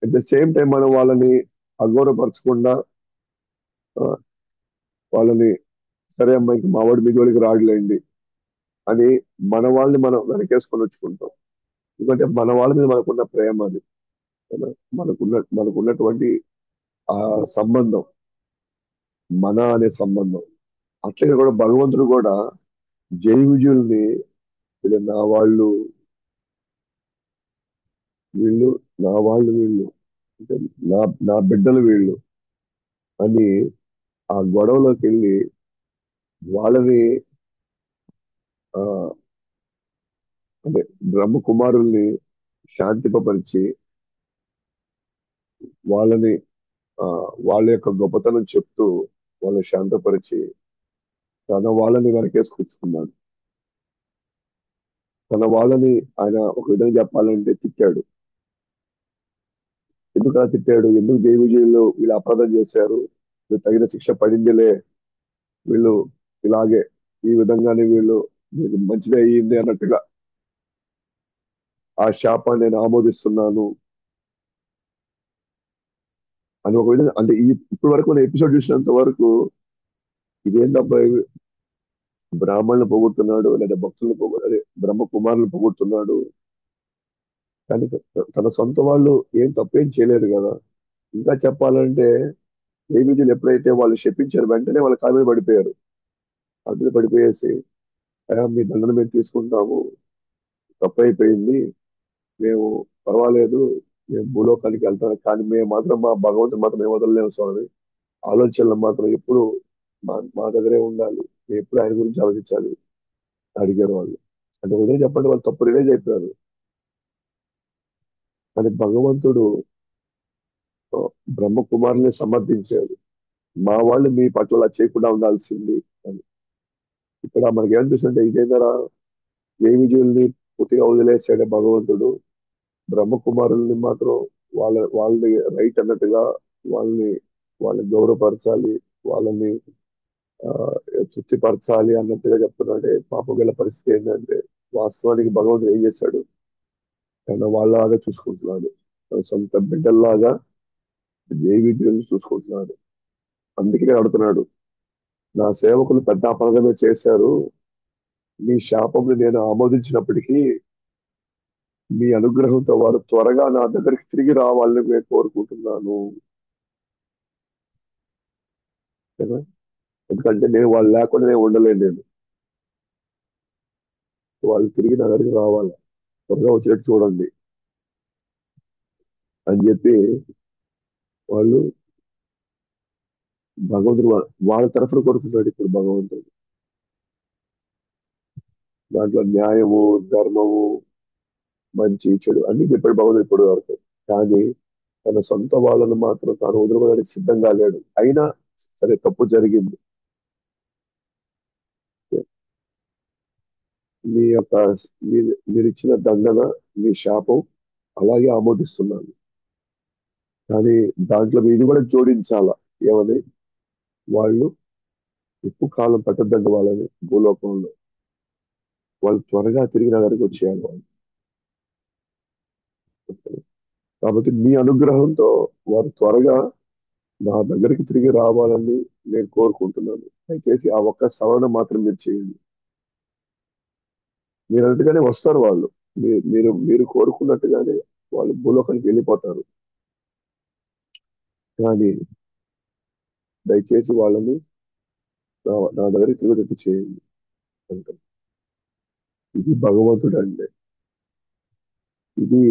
అట్ ద సేమ్ టైం మనం వాళ్ళని అగౌరవపరచకుండా ఆ, వాళ్ళని సరే అమ్మా ఇంక మావాడు మీ జోలికి రాడులేండి అని మన వాళ్ళని మనం వెనకేసుకొని వచ్చుకుంటాం. ఎందుకంటే మన వాళ్ళ మీద మనకున్న ప్రేమ అది కదా. మనకున్నటువంటి ఆ సంబంధం, మన అనే సంబంధం. అట్లాగే కూడా భగవంతుడు కూడా జై విజయుల్ని వీళ్ళు నా వాళ్ళు, వీళ్ళు నా వాళ్ళు, వీళ్ళు అంటే నా నా బిడ్డలు వీళ్ళు అని ఆ గొడవలోకి వెళ్ళి వాళ్ళని ఆ అంటే బ్రహ్మ కుమారుల్ని శాంతింపపరిచి వాళ్ళని ఆ వాళ్ళ యొక్క గొప్పతనం చెప్తూ వాళ్ళని శాంతపరిచి తన వాళ్ళని వెనకేసుకొచ్చుకున్నాడు. తన వాళ్ళని ఆయన ఒక విధంగా చెప్పాలంటే తిట్టాడు. ఎందుకు అలా తిట్టాడు, ఎందుకు జై విజయులు వీళ్ళు అపరాధం చేశారు, వీళ్ళు తగిన శిక్ష పడిందిలే, వీళ్ళు ఇలాగే ఈ విధంగానే వీళ్ళు మంచిదే అయ్యింది అన్నట్టుగా ఆ శాపాన్ని నేను ఆమోదిస్తున్నాను అని ఒక విధంగా అంటే ఇప్పటి వరకు నేను ఎపిసోడ్ చూసినంత వరకు ఇదేంటబ్బా ఇది, బ్రాహ్మణులు పొగుడుతున్నాడు లేదా భక్తులను అదే బ్రహ్మ కుమారులు పొగుడుతున్నాడు. కానీ తన సొంత వాళ్ళు ఏం తప్పేం చేయలేరు కదా. ఇంకా చెప్పాలంటే ఏబీజీలు ఎప్పుడైతే వాళ్ళు శపించారు వెంటనే వాళ్ళ కాళ్ళ మీద పడిపోయారు. కాళ్ళ మీద పడిపోయేసి అయ్యా మీ దండన మేము తీసుకుంటాము, తప్పు అయిపోయింది, మేము పర్వాలేదు, మేము భూలోకానికి వెళ్తాం కానీ మేము మాత్రం మా భగవంతుని మాత్రం మేము వదలలేము స్వామి, ఆలోచనలు మాత్రం ఎప్పుడు మా దగ్గరే ఉండాలి, మేము ఎప్పుడు ఆయన గురించి ఆలోచించాలి అడిగారు వాళ్ళు. అంటే ఉదయం చెప్పండి వాళ్ళు తప్పు రిలైజ్ అయిపోయారు. కానీ భగవంతుడు ఆ, బ్రహ్మ కుమారుని సమర్థించాడు, మా వాళ్ళు మీ పట్ల అలా చేయకుండా ఉండాల్సింది అని. ఇక్కడ మనకి ఏమనిపిస్తుంటే ఇదేంటారా, ఏ విజయుల్ని పూర్తిగా వదిలేసాడే భగవంతుడు, బ్రహ్మ కుమారుల్ని మాత్రం వాళ్ళని రైట్ అన్నట్టుగా వాళ్ళని వాళ్ళని గౌరవపరచాలి, వాళ్ళని ఆ, తృప్తిపరచాలి అన్నట్టుగా చెప్తున్నాడే. పాపం గల పరిస్థితి ఏంటంటే వాస్తవానికి భగవంతుడు ఏం చేశాడు, తన వాళ్ళలాగా చూసుకుంటున్నాడు, తన సొంత బిడ్డల్లాగా ఏ విజయుల్ని చూసుకుంటున్నాడు. అందుకే అడుగుతున్నాడు, నా సేవకులు పెద్ద అపరాధమే చేశారు, మీ శాపంని నేను ఆమోదించినప్పటికీ మీ అనుగ్రహంతో వారు త్వరగా నా దగ్గరికి తిరిగి రావాలని నేను కోరుకుంటున్నాను కదా. ఎందుకంటే నేను వాళ్ళు లేకుండా నేను ఉండలేను, నేను వాళ్ళు తిరిగి నా దగ్గరికి రావాలి, త్వరగా వచ్చేటట్టు చూడండి అని చెప్పి వాళ్ళు భగవంతుడు వాళ్ళ తరఫున కోరుకుంటాడు. ఇప్పుడు భగవంతుడు దాంట్లో న్యాయము, ధర్మము, మంచి చెడు అన్ని చెప్పాడు భగవంతుడు ఇప్పుడు వరకు. కానీ తన సొంత వాళ్ళను మాత్రం తాను వదులుకోవడానికి సిద్ధంగా లేడు. అయినా సరే తప్పు జరిగింది, మీ యొక్క మీరు ఇచ్చిన దండన, మీ శాపం అలాగే ఆమోదిస్తున్నాను. కానీ దాంట్లో ఇది కూడా జోడించాల, ఏమని వాళ్ళు ఎక్కువ కాలం పెట్టద్దండి వాళ్ళని భూలోకంలో. వాళ్ళు త్వరగా తిరిగి నా దగ్గరికి వచ్చేయాలి వాళ్ళు. కాబట్టి మీ అనుగ్రహంతో వారు త్వరగా నా దగ్గరికి తిరిగి రావాలని నేను కోరుకుంటున్నాను. దయచేసి ఆ ఒక్క సవరణ మాత్రం మీరు చేయండి. మీరు అన్నట్టుగానే వస్తారు వాళ్ళు. మీరు కోరుకున్నట్టుగానే వాళ్ళు భూలోకానికి వెళ్ళిపోతారు. కానీ దయచేసి వాళ్ళని నా దగ్గరికి తిరిగి చేయండి అంటారు. ఇది భగవంతుడు అంటే. ఇది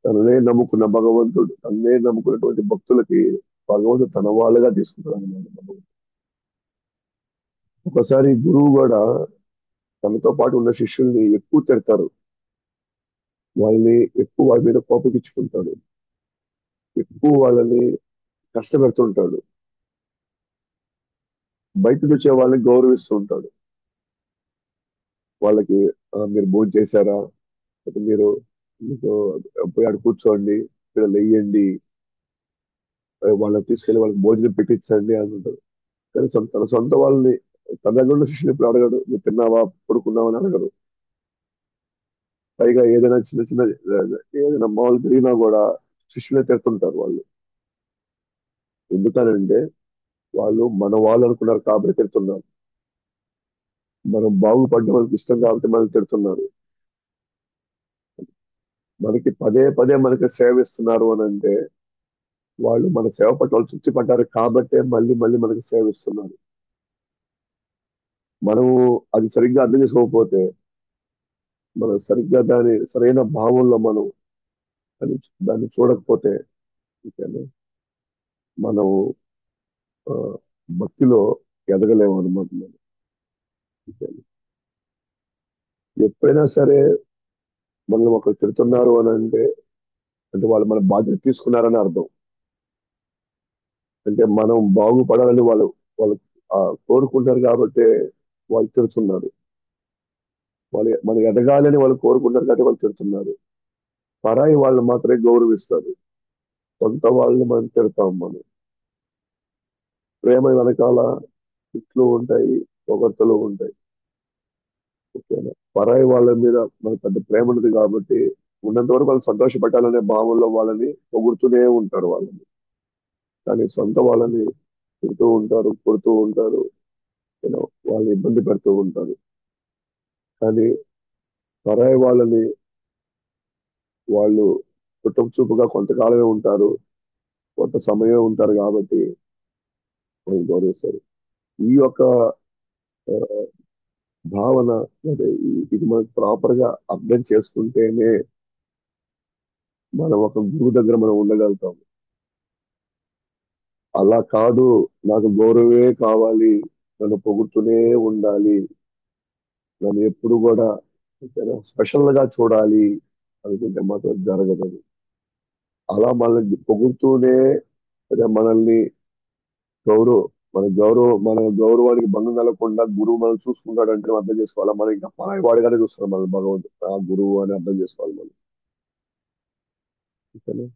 తననే నమ్ముకున్న భగవంతుడు, తననే నమ్ముకున్నటువంటి భక్తులకి భగవంతుడు తన వాళ్ళగా తీసుకుంటాడు అన్నమాట భగవంతుడు. ఒకసారి గురువు కూడా తనతో పాటు ఉన్న శిష్యుల్ని ఎక్కువ తిడతారు. వాళ్ళని ఎక్కువ వాళ్ళ మీద కోపగించుకుంటాడు. ఎక్కువ వాళ్ళని కష్టపెడుతుంటాడు. బయటకు వచ్చే వాళ్ళని గౌరవిస్తూ ఉంటాడు. వాళ్ళకి మీరు భోజనం చేశారా? లేకపోతే మీకు పోయి ఆడ కూర్చోండి, ఇక్కడ లేయండి, వాళ్ళని తీసుకెళ్లి వాళ్ళకి భోజనం పెట్టించండి అని అంటారు. కానీ తన సొంత వాళ్ళని, తన దగ్గర ఉన్న శిష్యుని ఇప్పుడు అడగడు. నువ్వు తిన్నావా, పడుకున్నావా అని అడగడు. పైగా ఏదైనా చిన్న చిన్న ఏదైనా మామూలు తిరిగినా కూడా శిష్యులే తిడుతుంటారు వాళ్ళు. ఎందుకనంటే వాళ్ళు మన వాళ్ళు అనుకున్నారు కాబట్టి తిడుతున్నారు. మనం బాగుపడ్డం వాళ్ళకి ఇష్టం కాబట్టి మనల్ని తిడుతున్నారు. మనకి పదే పదే మనకి సేవ ఇస్తున్నారు అని అంటే వాళ్ళు మన సేవ పట్ల వాళ్ళు తృప్తి పడ్డారు కాబట్టే మళ్ళీ మళ్ళీ మనకి సేవ ఇస్తున్నారు. మనము అది సరిగ్గా అర్థం చేసుకోకపోతే, మనం సరిగ్గా దాని సరైన భావంలో మనం దాన్ని దాన్ని చూడకపోతే ఓకేనా, మనం ఆ, భక్తిలో ఎదగలేము అనమాట మనం. ఓకేనా? ఎప్పుడైనా సరే మనం ఒకరు తిడుతున్నారు అని అంటే వాళ్ళు మన బాధ్యత తీసుకున్నారని అర్థం. అంటే మనం బాగుపడాలని వాళ్ళు ఆ, కోరుకుంటారు కాబట్టి వాళ్ళు తిడుతున్నారు. మనం ఎదగాలని వాళ్ళు కోరుకుంటారు కాబట్టి వాళ్ళు తిడుతున్నారు. పరాయి వాళ్ళు మాత్రమే గౌరవిస్తారు. సొంత వాళ్ళని మనం తిడతాం మనం. ప్రేమ వెనకాల తిట్లు ఉంటాయి, పొగడ్తలు ఉంటాయి. ఓకేనా? పరాయి వాళ్ళ మీద మనకు పెద్ద ప్రేమ ఉండదు కాబట్టి ఉన్నంత వరకు వాళ్ళు సంతోషపెట్టాలనే భావంలో వాళ్ళని పొగుడుతూనే ఉంటారు వాళ్ళని. కానీ సొంత వాళ్ళని తిడుతూ ఉంటారు, కొడుతూ ఉంటారు, యూనో, వాళ్ళని ఇబ్బంది పెడుతూ ఉంటారు. కానీ పరాయి వాళ్ళని వాళ్ళు చుట్టం చూపుగా కొంతకాలమే ఉంటారు, కొంత సమయం ఉంటారు కాబట్టి వాళ్ళు గౌరవిస్తారు. ఈ యొక్క ఆ, భావన, అదే ఇది మనం ప్రాపర్ గా అర్థం చేసుకుంటేనే మనం ఒక గురువు దగ్గర మనం ఉండగలుగుతాం. అలా కాదు, నాకు గౌరవమే కావాలి, నన్ను పొగుడుతూనే ఉండాలి, నన్ను ఎప్పుడు కూడా స్పెషల్ గా చూడాలి అనుకుంటే మాత్రం జరగదు. అలా మనల్ని పొగుడుతూనే అదే మనల్ని గౌరవ మన గౌరవానికి భంగం కలగకుండా గురువు మనం చూసుకుంటాడు అంటే అర్థం చేసుకోవాలి. మనం ఇంకా పరాయి వాడిగానే చూస్తున్నాం మనం భగవంతుడు ఆ గురువు అని అర్థం చేసుకోవాలి మనం. ఓకేనా?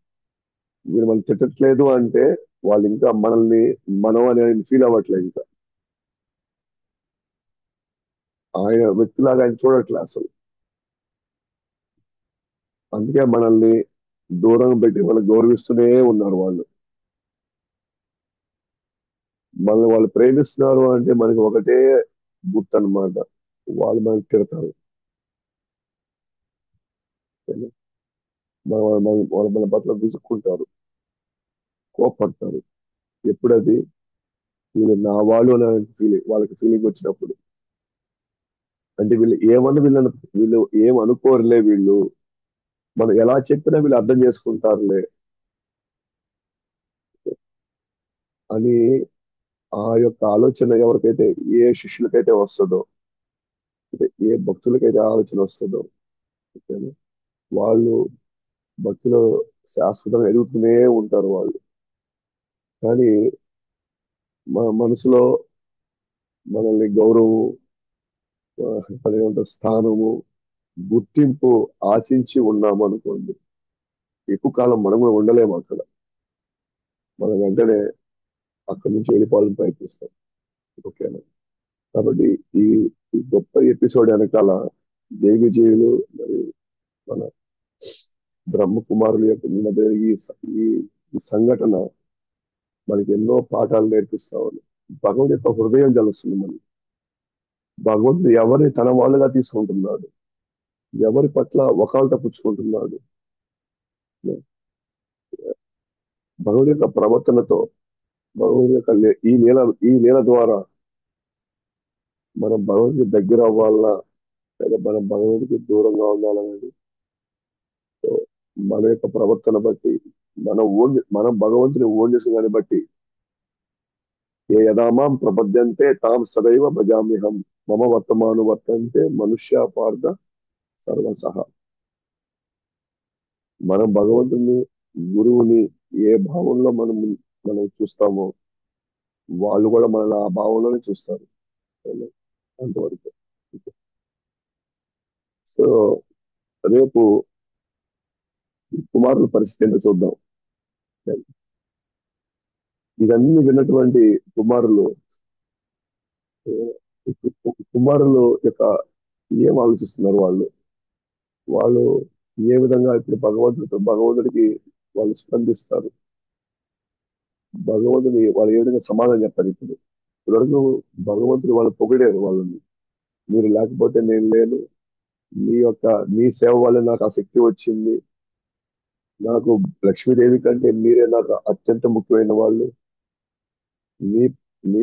మీరు మనం తిట్టట్లేదు అంటే వాళ్ళు ఇంకా మనల్ని మనం అని ఫీల్ అవ్వట్లేదు ఇంకా. ఆయన వ్యక్తిలాగా ఆయన చూడట్లే అసలు. అందుకే మనల్ని దూరం పెట్టి వాళ్ళు గౌరవిస్తూనే ఉన్నారు వాళ్ళు. మనల్ని వాళ్ళు ప్రేమిస్తున్నారు అంటే మనకి ఒకటే గుర్తు అన్నమాట. వాళ్ళు మనకి తిడతారు. ఓకేనా? వాళ్ళు మన పట్ల విసుక్కుంటారు, కోపడతారు. ఎప్పుడది వీళ్ళు నా వాళ్ళు అనే వాళ్ళకి ఫీలింగ్ వచ్చినప్పుడు. అంటే వీళ్ళు ఏం అనుకోరులే వీళ్ళు, మనం ఎలా చెప్పినా వీళ్ళు అర్థం చేసుకుంటారులే అని ఆ యొక్క ఆలోచన ఎవరికైతే, ఏ శిష్యులకైతే వస్తుందో, అంటే ఏ భక్తులకైతే ఆలోచన వస్తుందో ఓకేనా? వాళ్ళు భక్తిలో శాశ్వతంగా ఎదుగుతూనే ఉంటారు వాళ్ళు. కానీ మన మనసులో మనల్ని గౌరవం, అదేమంటారు స్థానము, గుర్తింపు ఆశించి ఉన్నాము అనుకోండి, ఎక్కువ కాలం మనం కూడా ఉండలేము అక్కడ. మనం వెంటనే అక్కడి నుంచి వెళ్ళిపోవాలని ప్రయత్నిస్తాం. ఓకేనా? కాబట్టి ఈ ఈ గొప్ప ఎపిసోడ్ వెనకాల జైవిజయులు మరి మన బ్రహ్మకుమారుల యొక్క నిన్న జరిగే ఈ ఈ సంఘటన మనకి ఎన్నో పాఠాలు నేర్పిస్తా ఉంది. భగవంతుడి యొక్క హృదయం తెలుస్తుంది మనకి. భగవంతుడు ఎవరిని తన వాళ్ళుగా తీసుకుంటున్నాడు, ఎవరి పట్ల వకాలత పుచ్చుకుంటున్నాడు. భగవంతుడి యొక్క ప్రవర్తనతో, భగవంతుడి యొక్క ఈ నేల ద్వారా మనం భగవంతుడికి దగ్గర అవ్వాలన్నా లేదా మనం భగవంతుడికి దూరంగా ఉండాలనేది మన యొక్క ప్రవర్తన బట్టి, మనం భగవంతుని ఓన్ చేసిన దాన్ని బట్టి ఏ యదామాం ప్రపద్యంతే తాం సదైవ భజామ్యహం మమ వర్తమాను వర్తంతే మనుష్య పార్థ సర్వసహ. మనం భగవంతుని, గురువుని ఏ భావంలో మనం చూస్తామో వాళ్ళు కూడా మనల్ని ఆ భావంలోనే చూస్తారు. అంతవరకు. సో రేపు ఈ కుమారుల పరిస్థితి ఏంటో చూద్దాం. ఇవన్నీ విన్నటువంటి కుమారులు కుమారులు యొక్క ఏం ఆలోచిస్తున్నారు వాళ్ళు, వాళ్ళు ఏ విధంగా ఇప్పుడు భగవంతుడికి వాళ్ళు స్పందిస్తారు, భగవంతుని వాళ్ళు ఏ విధంగా సమాధానం చెప్తారు. ఇప్పటివరకు భగవంతుడు వాళ్ళు పొగిడారు వాళ్ళని. మీరు లేకపోతే నేను లేను, మీ సేవ వల్ల నాకు ఆ శక్తి వచ్చింది, నాకు లక్ష్మీదేవి కంటే మీరే నాకు అత్యంత ముఖ్యమైన వాళ్ళు, మీ మీ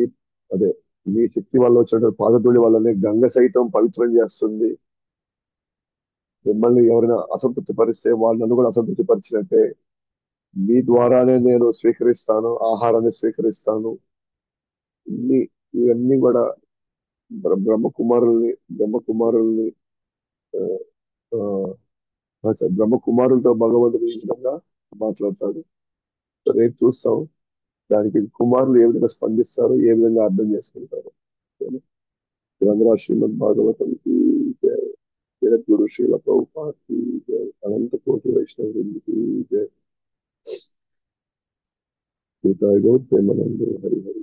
అదే మీ శక్తి వల్ల వచ్చిన పాదధూళి వల్లనే గంగ సైతం పవిత్రం చేస్తుంది, మిమ్మల్ని ఎవరైనా అసంతృప్తి పరిస్తే వాళ్ళు నన్ను కూడా అసంతృప్తి పరిచినట్టే, మీ ద్వారానే నేను స్వీకరిస్తాను, ఆహారాన్ని స్వీకరిస్తాను. ఇన్ని ఇవన్నీ కూడా బ్రహ్మకుమారుల్ని ఆ, బ్రహ్మకుమారులతో భగవంతుడు ఈ విధంగా మాట్లాడతాడు. సో రేపు చూస్తాం దానికి కుమారులు ఏ విధంగా స్పందిస్తారు, ఏ విధంగా అర్థం చేసుకుంటారు. గ్రంథరా శ్రీమద్ భాగవతంకి జయ, జగద్గురు శ్రీల ప్రభుపాకి జయ, అనంత కోటి వైష్ణవ వృందికి జయ, సీతాయ గౌర్ ప్రేమానంద హరి హరి.